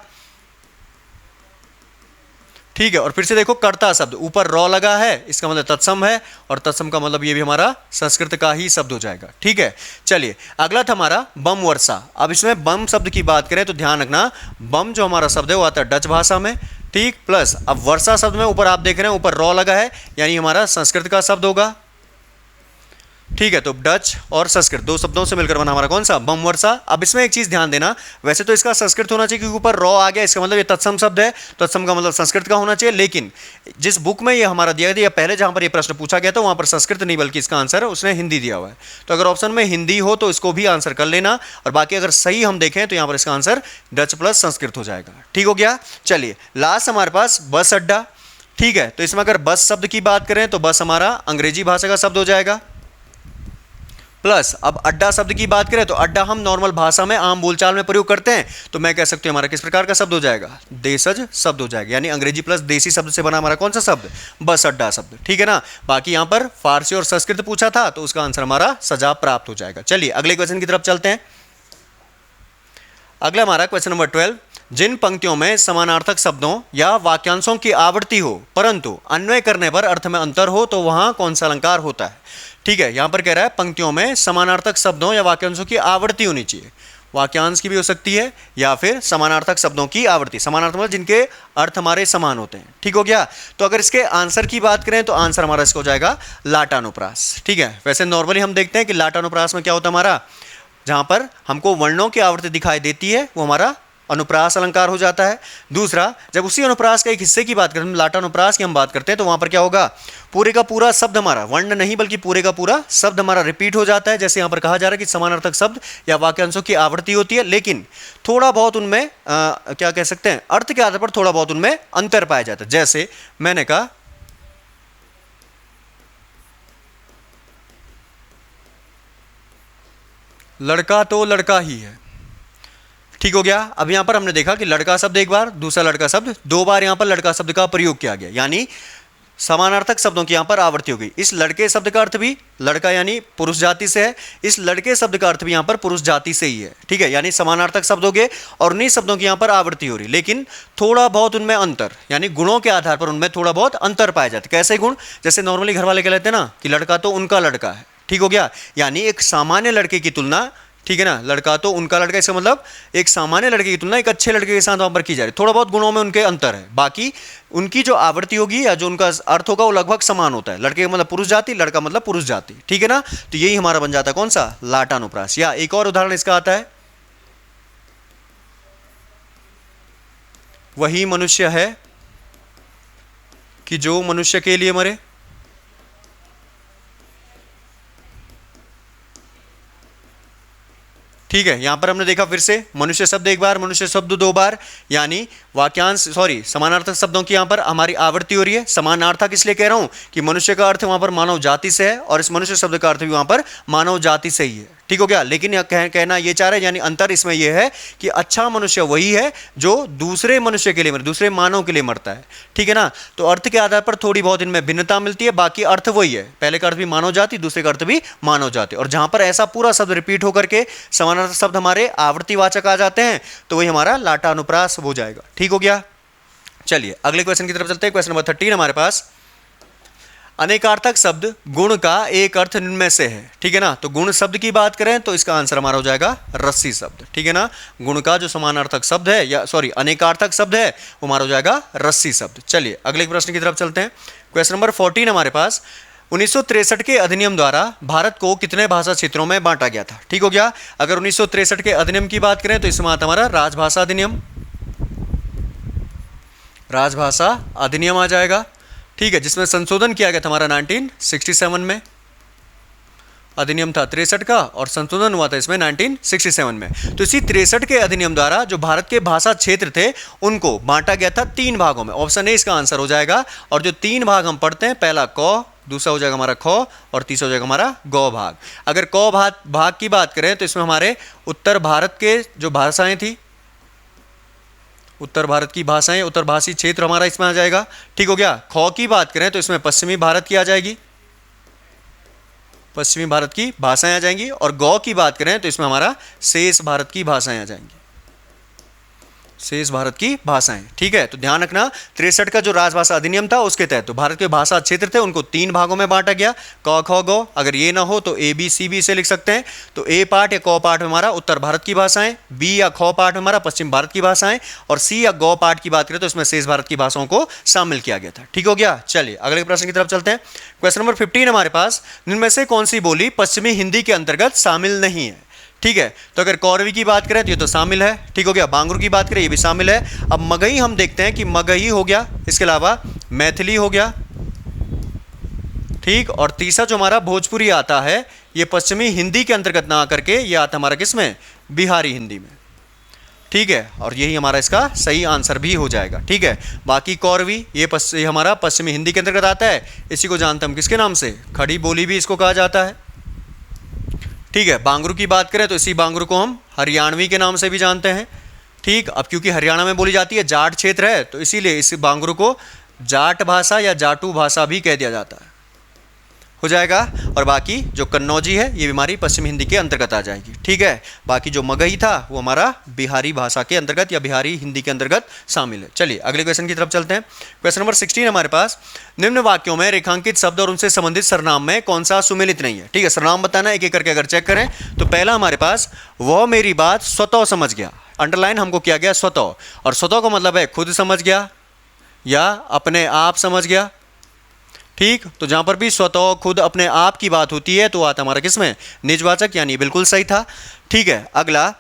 ठीक है, और फिर से देखो कर्ता शब्द ऊपर रॉ लगा है, इसका मतलब तत्सम है, और तत्सम का मतलब ये भी हमारा संस्कृत का ही शब्द हो जाएगा। ठीक है। चलिए, अगला था हमारा बम वर्षा। अब इसमें बम शब्द की बात करें तो ध्यान रखना, बम जो हमारा शब्द है वो आता है डच भाषा में। ठीक, प्लस अब वर्षा शब्द में ऊपर आप देख रहे हैं ऊपर रॉ लगा है, यानी हमारा संस्कृत का शब्द होगा। ठीक है, तो डच और संस्कृत 2 शब्दों से मिलकर बना हमारा कौन सा, बम वर्षा। अब इसमें एक चीज ध्यान देना, वैसे तो इसका संस्कृत होना चाहिए क्योंकि ऊपर रॉ आ गया, इसका मतलब ये तत्सम शब्द है, तत्सम का मतलब संस्कृत का होना चाहिए। लेकिन जिस बुक में ये हमारा दिया गया, पहले जहां पर ये प्रश्न पूछा गया था वहां पर संस्कृत नहीं बल्कि इसका आंसर उसने हिंदी दिया हुआ है। तो अगर ऑप्शन में हिंदी हो तो इसको भी आंसर कर लेना, और बाकी अगर सही हम देखें तो यहाँ पर इसका आंसर डच प्लस संस्कृत हो जाएगा। ठीक हो गया। चलिए, लास्ट हमारे पास बस अड्डा। ठीक है, तो इसमें अगर बस शब्द की बात करें तो बस हमारा अंग्रेजी भाषा का शब्द हो जाएगा। प्लस अब अड्डा शब्द की बात करें तो अड्डा हम नॉर्मल भाषा में आम बोलचाल में प्रयोग करते हैं, तो मैं कह सकती हूँ हमारा किस प्रकार का शब्द हो जाएगा, देशज शब्द हो जाएगा। यानी अंग्रेजी प्लस देसी शब्द से बना हमारा कौन सा शब्द, बस अड्डा शब्द। ठीक है ना। बाकी यहाँ पर फारसी और संस्कृत पूछा था तो उसका आंसर हमारा सजा प्राप्त हो जाएगा। चलिए, अगले क्वेश्चन की तरफ चलते हैं। अगला हमारा क्वेश्चन नंबर 12, जिन पंक्तियों में समानार्थक शब्दों या वाक्यांशों की आवृत्ति हो परंतु अन्वय करने पर अर्थ में अंतर हो तो वहां कौन सा अलंकार होता है। ठीक है, यहां पर कह रहा है पंक्तियों में समानार्थक शब्दों या वाक्यांशों की आवृत्ति होनी चाहिए, वाक्यांश की भी हो सकती है या फिर समानार्थक शब्दों की आवृत्ति। समानार्थक मतलब जिनके अर्थ हमारे समान होते हैं। ठीक हो गया। तो अगर इसके आंसर की बात करें तो आंसर हमारा इसका हो जाएगा लाटानुप्रास। ठीक है, वैसे नॉर्मली हम देखते हैं कि लाटानुप्रास में क्या होता है हमारा, जहां पर हमको वर्णों की आवृत्ति दिखाई देती है वो हमारा अनुप्रास अलंकार हो जाता है। दूसरा, जब उसी अनुप्रास का एक हिस्से की बात करते हैं, लाटानुप्रास की हम बात करते हैं, तो वहां पर क्या होगा, पूरे का पूरा शब्द हमारा, वर्ण नहीं बल्कि पूरे का पूरा शब्द हमारा रिपीट हो जाता है। जैसे यहां पर कहा जा रहा है कि समानार्थक शब्द या वाक्यांशों की आवृत्ति होती है, लेकिन थोड़ा बहुत उनमें क्या कह सकते हैं, अर्थ के आधार पर थोड़ा बहुत उनमें अंतर पाया जाता है। जैसे मैंने कहा लड़का तो लड़का ही है। ठीक हो गया। अब यहां पर हमने देखा कि लड़का शब्द एक बार, दूसरा लड़का शब्द दो बार, यहां पर लड़का शब्द का प्रयोग किया गया, यानी समानार्थक शब्दों की यहां पर आवृत्ति हो गई। इस लड़के शब्द का अर्थ भी लड़का यानी पुरुष जाति से है, इस लड़के शब्द का अर्थ भी यहां पर पुरुष जाति से ही है। ठीक है, यानी समानार्थक शब्द हो गए और उन्हीं शब्दों की यहां पर आवृत्ति हो रही, लेकिन थोड़ा बहुत उनमें अंतर, यानी गुणों के आधार पर उनमें थोड़ा बहुत अंतर पाए जाते। कैसे गुण, जैसे नॉर्मली घर वाले कहते हैं ना कि लड़का तो उनका लड़का है। ठीक हो गया, यानी एक सामान्य लड़के की तुलना, ठीक है ना, लड़का तो उनका लड़का, इसका मतलब एक सामान्य लड़के की तुलना एक अच्छे लड़के के साथ वहां पर की जा रही है। थोड़ा बहुत गुणों में उनके अंतर है, बाकी उनकी जो आवृत्ति होगी या जो उनका अर्थ होगा वो लगभग समान होता है। लड़के का मतलब पुरुष जाति, लड़का मतलब पुरुष जाति। ठीक है ना, तो यही हमारा बन जाता है कौन सा, लाटानुप्रास। या एक और उदाहरण इसका आता है, वही मनुष्य है कि जो मनुष्य के लिए मरे। ठीक है, यहां पर हमने देखा फिर से मनुष्य शब्द एक बार, मनुष्य शब्द दो बार, यानी वाक्यांश समानार्थक शब्दों की यहां पर हमारी आवृत्ति हो रही है। समानार्थक इसलिए कह रहा हूं कि मनुष्य का अर्थ वहां पर मानव जाति से है और इस मनुष्य शब्द का अर्थ भी वहां पर मानव जाति से ही है। ठीक हो गया, लेकिन कहना ये चाह रहे हैं, यानी अंतर इसमें यह है कि अच्छा मनुष्य वही है जो दूसरे मनुष्य के लिए मरे, दूसरे मानव के लिए मरता है। ठीक है ना, तो अर्थ के आधार पर थोड़ी बहुत इनमें भिन्नता मिलती है, बाकी अर्थ वही है। पहले का अर्थ भी मानव जाति, दूसरे का अर्थ भी मानव जाति, और जहां पर ऐसा पूरा शब्द रिपीट होकर के समानार्थक शब्द हमारे आवर्तीवाचक आ जाते हैं तो वही हमारा लाटानुप्रास हो जाएगा। ठीक हो गया। चलिए अगले क्वेश्चन की तरफ चलते हैं। क्वेश्चन नंबर 13 हमारे पास, अनेकार्थक शब्द गुण का एक अर्थ निम्न से है। ठीक है ना, तो गुण शब्द की बात करें तो इसका आंसर हमारा हो जाएगा रस्सी शब्द। ठीक है ना, गुण का जो समानार्थक शब्द है या अनेकार्थक शब्द है वो हमारा हो जाएगा रस्सी शब्द। चलिए अगले प्रश्न की तरफ चलते हैं। क्वेश्चन नंबर 14 हमारे पास, 1963 के अधिनियम द्वारा भारत को कितने भाषा क्षेत्रों में बांटा गया था। ठीक हो गया, अगर 1963 के अधिनियम की बात करें तो इसमें आता हमारा राजभाषा अधिनियम, राजभाषा अधिनियम आ जाएगा। ठीक है, जिसमें संशोधन किया गया था हमारा 1967 में, अधिनियम था 63 का और संशोधन हुआ था इसमें 1967 में। तो इसी 63 के अधिनियम द्वारा जो भारत के भाषा क्षेत्र थे उनको बांटा गया था 3 भागों में। ऑप्शन ए इसका आंसर हो जाएगा, और जो 3 भाग हम पढ़ते हैं, पहला क, दूसरा हो जाएगा हमारा ख और तीसरा हो जाएगा हमारा गौ भाग। अगर क भाग की बात करें तो इसमें हमारे उत्तर भारत के जो भाषाएं थी, उत्तर भारत की भाषाएं, उत्तर भाषी क्षेत्र हमारा इसमें आ जाएगा। ठीक हो गया। ख की बात करें तो इसमें पश्चिमी भारत की आ जाएगी, पश्चिमी भारत की भाषाएं आ जाएंगी, और गौ की बात करें तो इसमें हमारा शेष भारत की भाषाएं आ जाएंगी, शेष भारत की भाषाएं। ठीक है, तो ध्यान रखना 63 का जो राजभाषा अधिनियम था उसके तहत तो भारत के भाषा क्षेत्र थे उनको 3 भागों में बांटा गया, क ख गौ। अगर ये ना हो तो ए बी सी बी से लिख सकते हैं। तो ए पार्ट या क पार्ट में हमारा उत्तर भारत की भाषाएं, बी या ख पार्ट में हमारा पश्चिम भारत की भाषाएं, और सी या गौ पार्ट की बात करें तो इसमें शेष भारत की भाषाओं को शामिल किया गया था। ठीक हो गया। चलिए अगले प्रश्न की तरफ चलते हैं। क्वेश्चन नंबर 15 हमारे पास, इनमें से कौन सी बोली पश्चिमी हिंदी के अंतर्गत शामिल नहीं है। ठीक है, तो अगर कौरवी की बात करें तो ये तो शामिल है। ठीक हो गया। बांगरू की बात करें ये भी शामिल है। अब मगही हम देखते हैं कि मगही हो गया, इसके अलावा मैथिली हो गया। ठीक, और तीसरा जो हमारा भोजपुरी आता है ये पश्चिमी हिंदी के अंतर्गत ना आकर के ये आता हमारा किसमें, बिहारी हिंदी में। ठीक है, और यही हमारा इसका सही आंसर भी हो जाएगा। ठीक है, बाकी कौरवी ये हमारा पश्चिमी हिंदी के अंतर्गत आता है। इसी को जानते हम किसके नाम से, खड़ी बोली भी इसको कहा जाता है। ठीक है, बांगरू की बात करें तो इसी बांगरू को हम हरियाणवी के नाम से भी जानते हैं। ठीक, अब क्योंकि हरियाणा में बोली जाती है, जाट क्षेत्र है, तो इसीलिए इस बांगरू को जाट भाषा या जाटू भाषा भी कह दिया जाता है। हो जाएगा। और बाकी जो कन्नौजी है ये बीमारी पश्चिमी हिंदी के अंतर्गत आ जाएगी, ठीक है। बाकी जो मगही था वो हमारा बिहारी भाषा के अंतर्गत या बिहारी हिंदी के अंतर्गत शामिल है। चलिए अगले क्वेश्चन की तरफ चलते हैं। क्वेश्चन नंबर 16 हमारे पास, निम्न वाक्यों में रेखांकित शब्द और उनसे संबंधित सर्वनाम में कौन सा सुमेलित नहीं है। ठीक है, सर्वनाम बताना एक एक करके अगर चेक करें तो पहला हमारे पास, वह मेरी बात स्वतः समझ गया। अंडरलाइन हमको किया गया स्वतः, और स्वतः का मतलब है खुद समझ गया या अपने आप समझ गया। ठीक, तो जहां पर भी स्वतः खुद अपने आप की बात होती है तो आता हमारा किसमें, निजवाचक, यानी बिल्कुल सही था। ठीक है, अगला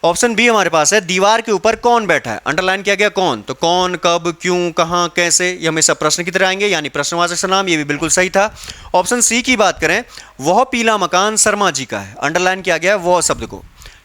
ऑप्शन बी हमारे पास है, दीवार के ऊपर कौन बैठा है। अंडरलाइन किया गया कौन, तो कौन, कब, क्यों, कहां, कैसे, ये हमेशा प्रश्न की तरह आएंगे, यानी प्रश्नवाचक सर्वनाम, ये भी बिल्कुल सही था। ऑप्शन सी की बात करें, वह पीला मकान शर्मा जी का है। अंडरलाइन किया गया वह शब्द को,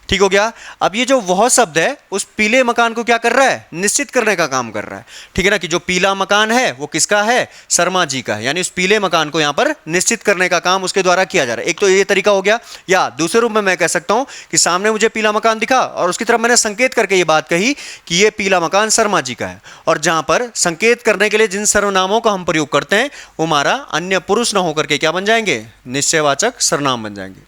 ठीक हो गया। अब ये जो वह शब्द है उस पीले मकान को क्या कर रहा है, निश्चित करने का काम कर रहा है। ठीक है ना, कि जो पीला मकान है वो किसका है, शर्मा जी का है, यानी उस पीले मकान को यहां पर निश्चित करने का काम उसके द्वारा किया जा रहा है। एक तो ये तरीका हो गया, या दूसरे रूप में मैं कह सकता हूं कि सामने मुझे पीला मकान दिखा और उसकी तरफ मैंने संकेत करके ये बात कही कि ये पीला मकान शर्मा जी का है, और जहां पर संकेत करने के लिए जिन सर्वनामों का हम प्रयोग करते हैं वो हमारा अन्य पुरुष न होकर के क्या बन जाएंगे, निश्चयवाचक सर्वनाम बन जाएंगे।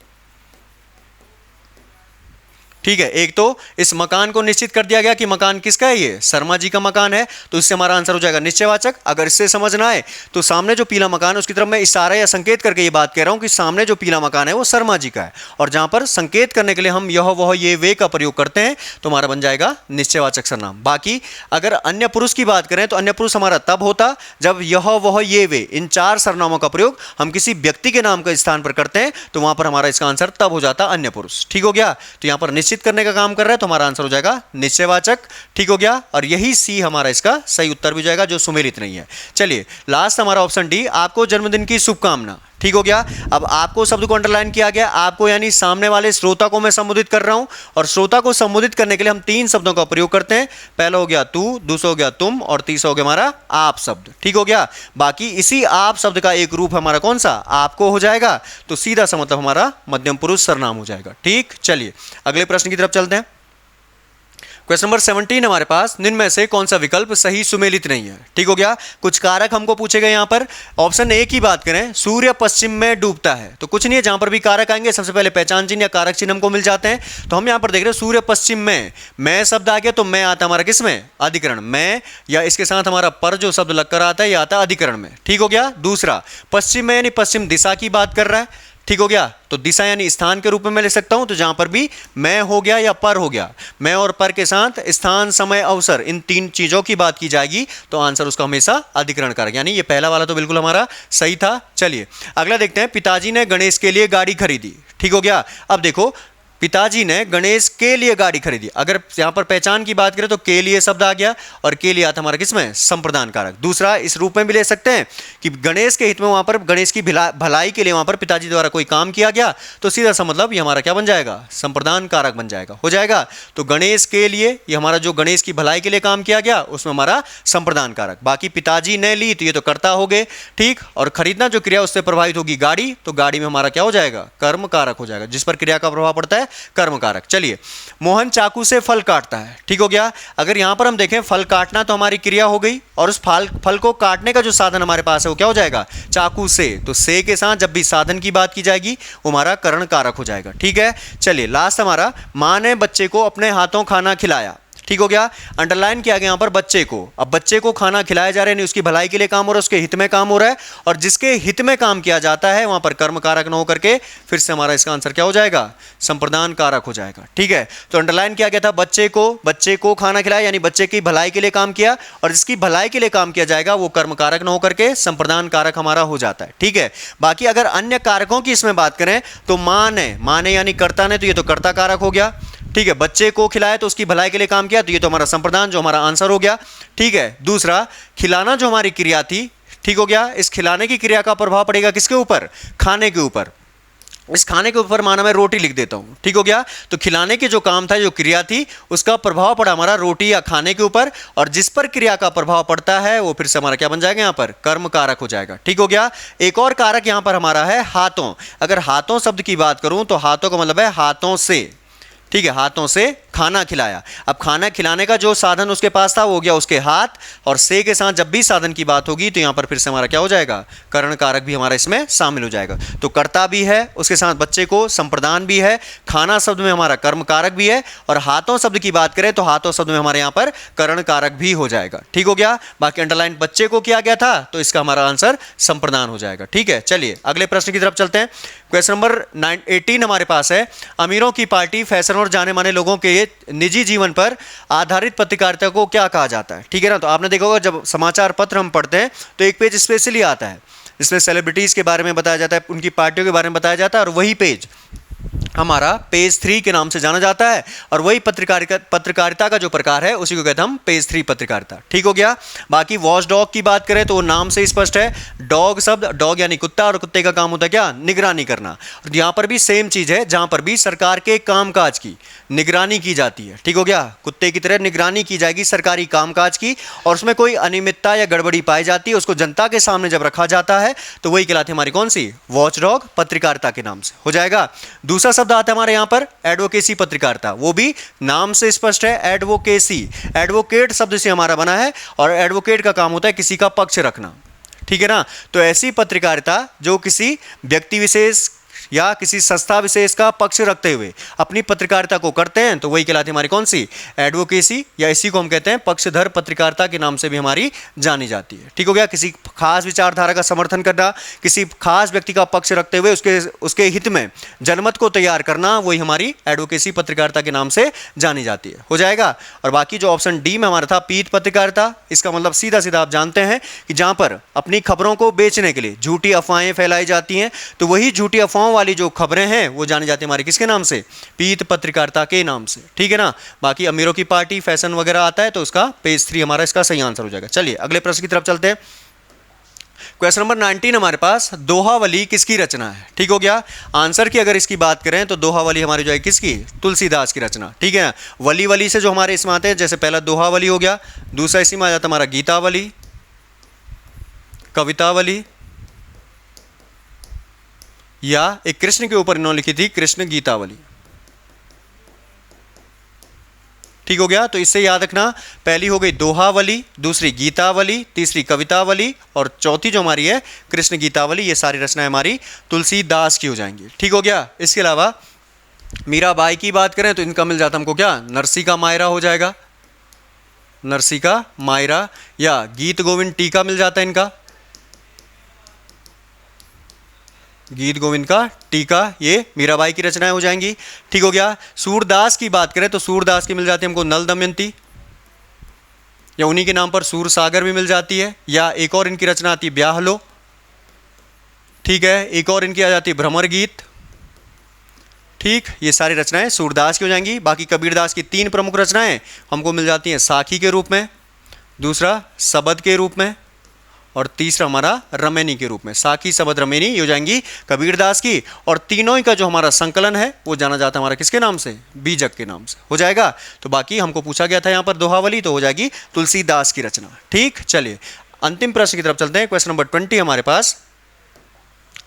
ठीक है, एक तो इस मकान को निश्चित कर दिया गया कि मकान किसका है, ये शर्मा जी का मकान है, तो इससे हमारा आंसर हो जाएगा निश्चयवाचक। अगर इससे समझना है तो सामने जो पीला मकान है उसकी तरफ मैं इशारा या संकेत करके ये बात कह रहा हूं कि सामने जो पीला मकान है वो शर्मा जी का है, और जहां पर संकेत करने के लिए हम यह वह ये वे का प्रयोग करते हैं तो हमारा बन जाएगा निश्चयवाचक सर्वनाम। बाकी अगर अन्य पुरुष की बात करें तो अन्य पुरुष हमारा तब होता जब यह वह ये वे, इन चार सर्वनामों का प्रयोग हम किसी व्यक्ति के नाम के स्थान पर करते हैं तो वहां पर हमारा इसका आंसर तब हो जाता अन्य पुरुष। ठीक हो गया, तो यहां पर निश्चित करने का काम कर रहा है तो हमारा आंसर हो जाएगा निश्चयवाचक। ठीक हो गया, और यही सी हमारा इसका सही उत्तर भी जाएगा जो सुमेलित नहीं है। चलिए लास्ट हमारा ऑप्शन डी, आपको जन्मदिन की शुभकामना। ठीक हो गया, अब आपको शब्द को अंडरलाइन किया गया, आपको यानी सामने वाले श्रोता को मैं संबोधित कर रहा हूं, और श्रोता को संबोधित करने के लिए हम तीन शब्दों का प्रयोग करते हैं। पहला हो गया तू, दूसरा हो गया तुम, और तीसरा हो गया हमारा आप शब्द। ठीक हो गया, बाकी इसी आप शब्द का एक रूप हमारा कौन सा, आपको हो जाएगा, तो सीधा सा मतलब हमारा मध्यम पुरुष सर्वनाम हो जाएगा। ठीक, चलिए अगले प्रश्न की तरफ चलते हैं। क्वेश्चन नंबर 17 हमारे पास, निम्न में से कौन सा विकल्प सही सुमेलित नहीं है। ठीक हो गया, कुछ कारक हमको पूछे गए यहां पर। ऑप्शन ए की बात करें, सूर्य पश्चिम में डूबता है, तो कुछ नहीं है, जहां पर भी कारक आएंगे सबसे पहले पहचान चिन्ह या कारक चिन्ह हमको मिल जाते हैं। तो हम यहां पर देख रहे हैं सूर्य पश्चिम में, मैं शब्द आ गया तो मैं आता हमारा किस में, अधिकरण में, या इसके साथ हमारा पर जो शब्द लगकर आता है यह आता अधिकरण में। ठीक हो गया, दूसरा पश्चिम में यानी पश्चिम दिशा की बात कर रहा है। ठीक हो गया, तो दिशा यानी स्थान के रूप में मैं ले सकता हूं, तो जहां पर भी मैं हो गया या पर हो गया, मैं और पर के साथ स्थान, समय, अवसर, इन तीन चीजों की बात की जाएगी तो आंसर उसका हमेशा अधिकरण कारक, यानी ये पहला वाला तो बिल्कुल हमारा सही था। चलिए अगला देखते हैं, पिताजी ने गणेश के लिए गाड़ी खरीदी। ठीक हो गया, अब देखो पिताजी ने गणेश के लिए गाड़ी खरीदी, अगर यहां पर पहचान की बात करें तो के लिए शब्द आ गया, और के लिए आता हमारा किसमें, संप्रदान कारक। दूसरा इस रूप में भी ले सकते हैं कि गणेश के हित में, वहां पर गणेश की भलाई के लिए वहां पर पिताजी द्वारा कोई काम किया गया, तो सीधा सा मतलब ये हमारा क्या बन जाएगा, संप्रदान कारक बन जाएगा, हो जाएगा। तो गणेश के लिए ये हमारा जो गणेश की भलाई के लिए काम किया गया उसमें हमारा संप्रदान कारक। बाकी पिताजी ने ली तो ये तो कर्ता हो गए, ठीक, और खरीदना जो क्रिया उससे प्रभावित होगी गाड़ी, तो गाड़ी में हमारा क्या हो जाएगा, कर्म कारक हो जाएगा, जिस पर क्रिया का प्रभाव पड़ता है कर्म कारक। चलिए मोहन चाकू से फल काटता है। ठीक हो गया, अगर यहां पर हम देखें फल काटना तो हमारी क्रिया हो गई, और उस फल को काटने का जो साधन हमारे पास है वो क्या हो जाएगा, चाकू से, तो से के साथ जब भी साधन की बात की जाएगी वो हमारा करण कारक हो जाएगा। ठीक है, चलिए लास्ट हमारा, मां ने बच्चे को अपने हाथों खाना खिलाया। ठीक हो गया, अंडरलाइन किया गया यहां पर बच्चे को। अब बच्चे को खाना खिलाया जा रहा है, नहीं उसकी भलाई के लिए काम हो रहा है, उसके हित में काम हो रहा है, और जिसके हित में काम किया जाता है वहां पर कर्म कारक न होकर के फिर से हमारा इसका आंसर क्या हो जाएगा, संप्रदान कारक हो जाएगा। ठीक है, तो अंडरलाइन किया गया था बच्चे को खाना खिलाया, यानी बच्चे की भलाई के लिए काम किया, और जिसकी भलाई के लिए काम किया जाएगा वो कर्म कारक न होकर के संप्रदान कारक हमारा हो जाता है। ठीक है, बाकी अगर अन्य कारकों की इसमें बात करें तो मां ने यानी कर्ता ने, तो ये तो कर्ता कारक हो गया। ठीक है, बच्चे को खिलाया तो उसकी भलाई के लिए काम किया, तो ये तो हमारा संप्रदान जो हमारा आंसर हो गया। ठीक है, दूसरा खिलाना जो हमारी क्रिया थी, ठीक हो गया, इस खिलाने की क्रिया का प्रभाव पड़ेगा किसके ऊपर, खाने के ऊपर। इस खाने के ऊपर माना मैं रोटी लिख देता हूं। ठीक हो गया, तो खिलाने की जो काम था, जो क्रिया थी, उसका प्रभाव पड़ा हमारा रोटी या खाने के ऊपर, और जिस पर क्रिया का प्रभाव पड़ता है वो फिर से हमारा क्या बन जाएगा, यहां पर कर्म कारक हो जाएगा। ठीक हो गया, एक और कारक यहां पर हमारा है हाथों। अगर हाथों शब्द की बात करूं तो हाथों का मतलब है हाथों से। ठीक है, हाथों से खाना खिलाया। अब खाना खिलाने का जो साधन उसके पास था वो हो गया उसके हाथ, और से के साथ जब भी साधन की बात होगी तो यहाँ पर फिर से हमारा क्या हो जाएगा, करण कारक भी हमारा इसमें शामिल हो जाएगा। तो कर्ता भी है, उसके साथ बच्चे को संप्रदान भी है, खाना शब्द में हमारा कर्म कारक भी है, और हाथों शब्द की बात करें तो हाथों शब्द में हमारे यहाँ पर करण कारक भी हो जाएगा। ठीक हो गया। बाकी अंडरलाइन बच्चे को किया गया था तो इसका हमारा आंसर संप्रदान हो जाएगा। ठीक है, चलिए अगले प्रश्न की तरफ चलते हैं। क्वेश्चन नंबर 18 हमारे पास है, अमीरों की पार्टी फैशन और जाने माने लोगों के निजी जीवन पर आधारित पत्रकारिता को क्या कहा जाता है। ठीक है ना। तो आपने देखा होगा जब समाचार पत्र हम पढ़ते हैं तो एक पेज स्पेशली आता है जिसमें सेलिब्रिटीज के बारे में बताया जाता है, उनकी पार्टियों के बारे में बताया जाता है, और वही पेज हमारा पेज 3 के नाम से जाना जाता है, और वही पत्रकारिता का जो प्रकार है उसी को कहते हैं हम पेज 3 पत्रकारिता। ठीक हो गया। बाकी वॉच डॉग की बात करें तो वो नाम से स्पष्ट है, डॉग शब्द, डॉग यानी कुत्ता, और कुत्ते का काम होता है क्या, निगरानी करना। और यहाँ पर भी सेम चीज है, जहां पर भी सरकार के कामकाज की निगरानी की जाती है। ठीक हो गया। कुत्ते की तरह निगरानी की जाएगी सरकारी कामकाज की, और उसमें कोई अनियमितता या गड़बड़ी पाई जाती है उसको जनता के सामने जब रखा जाता है तो वही कहलाती है हमारी कौन सी, वॉच डॉग पत्रकारिता के नाम से हो जाएगा। दूसरा शब्द आता है हमारे यहां पर एडवोकेसी पत्रकारिता, वो भी नाम से स्पष्ट है, एडवोकेसी, एडवोकेट शब्द से हमारा बना है, और एडवोकेट का काम होता है किसी का पक्ष रखना। ठीक है ना। तो ऐसी पत्रकारिता जो किसी व्यक्ति विशेष या किसी संस्था विशेष का पक्ष रखते हुए अपनी पत्रकारिता को करते हैं तो वही कहलाती है हमारी कौन सी, एडवोकेसी, या इसी को हम कहते हैं पक्षधर पत्रकारिता के नाम से भी हमारी जानी जाती है। ठीक हो गया। किसी खास विचारधारा का समर्थन करना, किसी खास व्यक्ति का पक्ष रखते हुए उसके हित में जनमत को तैयार करना, वही हमारी एडवोकेसी पत्रकारिता के नाम से जानी जाती है। हो जाएगा। और बाकी जो ऑप्शन डी में हमारा था पीठ पत्रकारिता, इसका मतलब सीधा सीधा आप जानते हैं कि जहां पर अपनी खबरों को बेचने के लिए झूठी अफवाहें फैलाई जाती हैं, तो वही झूठी अफवाहों वाली जो खबरें हैं वो जानी जाती है हमारी किसके नाम से, पीठ पत्रकारिता के नाम से। ठीक है ना। बाकी अमीरों की पार्टी फैशन वगैरह आता है तो उसका पेज 3 हमारा इसका सही आंसर हो जाएगा। चलिए अगले प्रश्न की तरफ चलते हैं। क्वेश्चन नंबर 19 हमारे पास, दोहावली किसकी रचना है। ठीक हो गया। आंसर की अगर इसकी बात करें तो दोहावली हमारी जो है किसकी, तुलसीदास की रचना। ठीक है ना। वली वली से जो हमारे इसमें आते हैं, जैसे पहला दोहावली हो गया, दूसरा इसी में आ जाता हमारा गीतावली, कवितावली, या एक कृष्ण के ऊपर इन्होंने लिखी थी कृष्ण गीतावली। ठीक हो गया। तो इससे याद रखना, पहली हो गई दोहावली, दूसरी गीतावली, तीसरी कवितावली, और चौथी जो हमारी है कृष्ण गीतावली। ये सारी रचनाएं हमारी तुलसीदास की हो जाएंगी। ठीक हो गया। इसके अलावा मीराबाई की बात करें तो इनका मिल जाता हमको क्या, नरसी का मायरा हो जाएगा, नरसी का मायरा, या गीत गोविंद टीका मिल जाता है इनका, गीत गोविंद का टीका, ये मीराबाई की रचनाएं हो जाएंगी। ठीक हो गया। सूरदास की बात करें तो सूरदास की मिल जाती है हमको नल दमयंती, या उन्हीं के नाम पर सूर सागर भी मिल जाती है, या एक और इनकी रचना आती है ब्याहलो। ठीक है। एक और इनकी आ जाती है भ्रमर गीत। ठीक, ये सारी रचनाएं सूरदास की हो जाएंगी। बाकी कबीरदास की 3 प्रमुख रचनाएं हमको मिल जाती हैं साखी के रूप में, दूसरा सबद के रूप में, और तीसरा हमारा रमेनी के रूप में। साखी, सबद, रमेनी ये हो जाएंगी कबीरदास की, और तीनों ही का जो हमारा संकलन है वो जाना जाता है हमारा किसके नाम से, बीजक के नाम से हो जाएगा। तो बाकी हमको पूछा गया था यहाँ पर दोहावली, तो हो जाएगी तुलसीदास की रचना। ठीक, चलिए अंतिम प्रश्न की तरफ चलते हैं। क्वेश्चन नंबर 20 हमारे पास,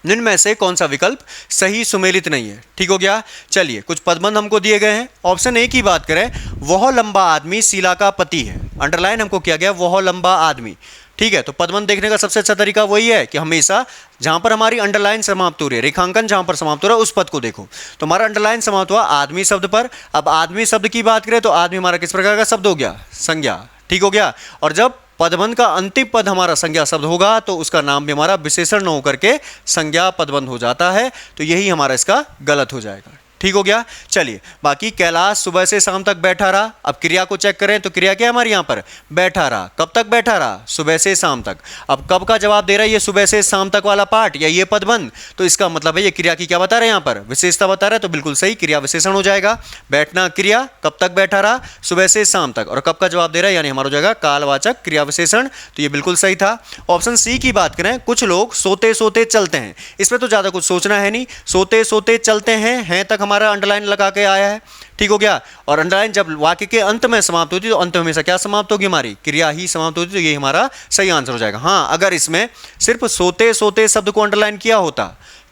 निम्न में से कौन सा विकल्प सही सुमेलित नहीं है। ठीक हो गया। चलिए कुछ पदबंध हमको दिए गए हैं। ऑप्शन ए की बात करें, वह लंबा आदमी शीला का पति है। अंडरलाइन हमको किया गया वह लंबा आदमी। ठीक है। तो पदबंध देखने का सबसे अच्छा तरीका वही है कि हमेशा जहां पर हमारी अंडरलाइन समाप्त हो रही है, रेखांकन जहां पर समाप्त हो रहा है उस पद को देखो। तो हमारा अंडरलाइन समाप्त हुआ आदमी शब्द पर। अब आदमी शब्द की बात करें तो आदमी हमारा किस प्रकार का शब्द हो गया, संज्ञा। ठीक हो गया। और जब पदबंध का अंतिम पद हमारा संज्ञा शब्द होगा तो उसका नाम भी हमारा विशेषण न होकर के संज्ञा पदबंध हो जाता है। तो यही हमारा इसका गलत हो जाएगा। ठीक हो गया। चलिए बाकी कैलाश सुबह से शाम तक बैठा रहा। अब क्रिया को चेक करें तो क्रिया क्या है हमारे यहाँ पर, बैठा रहा। कब तक बैठा रहा, सुबह से शाम तक। अब कब का जवाब दे रहा है, ये सुबह से शाम तक वाला पार्ट या ये पदबंध। तो इसका मतलब है ये क्रिया की क्या बता रहे हैं यहाँ पर, विशेषता बता रहा है। तो बिल्कुल सही, क्रिया विशेषण हो जाएगा। बैठना क्रिया, कब तक बैठा रहा, सुबह से शाम तक, और कब का जवाब दे रहा है यानी हमारा हो जाएगा कालवाचक क्रिया विशेषण। तो ये बिल्कुल सही था। ऑप्शन सी की बात करें, कुछ लोग सोते सोते चलते हैं। इसमें तो ज्यादा कुछ सोचना है नहीं, सोते सोते चलते हैं तक हमारा अंडरलाइन लगा के आया है। ठीक हो गया। और अंडरलाइन जब वाक्य के अंत में समाप्त होती है तो अंत में हमेशा क्या समाप्त होगी, हमारी क्रिया ही समाप्त होती है। तो ये हमारा सही आंसर हो जाएगा। हाँ, अगर इसमें सिर्फ सोते सोते शब्द को अंडरलाइन किया होता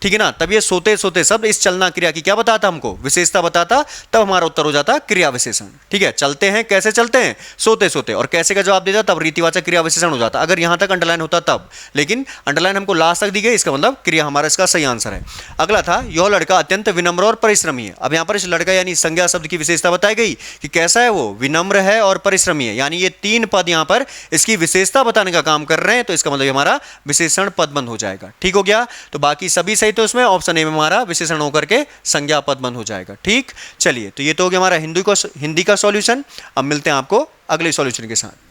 ठीक है ना। तब ये सोते सोते शब्द इस चलना क्रिया की क्या बताता, हमको विशेषता बताता, तब हमारा उत्तर हो जाता क्रिया विशेषण। ठीक है, चलते हैं, कैसे चलते हैं, सोते सोते, और कैसे का जवाब देता तब रीतिवाचक क्रिया विशेषण हो जाता, अगर यहां तक अंडरलाइन होता तब। लेकिन अंडरलाइन हमको लास्ट तक दी गई, इसका मतलब क्रिया हमारा इसका सही आंसर है। अगला था, यह लड़का अत्यंत विनम्र और परिश्रमी है। अब यहां पर इस लड़का यानी संज्ञा शब्द की विशेषता बताई गई कि कैसा है वो, विनम्र है और परिश्रमी है, यानी ये तीन पद यहां पर इसकी विशेषता बताने का काम कर रहे हैं, तो इसका मतलब हमारा विशेषण पद बंद हो जाएगा। ठीक हो गया, तो बाकी सभी सही, तो इसमें ऑप्शन ए में हमारा विशेषण होकर के संज्ञा पद बंद हो जाएगा। ठीक, चलिए, तो ये तो हो गया हमारा हिंदी का सॉल्यूशन। अब मिलते हैं आपको अगले सॉल्यूशन के साथ।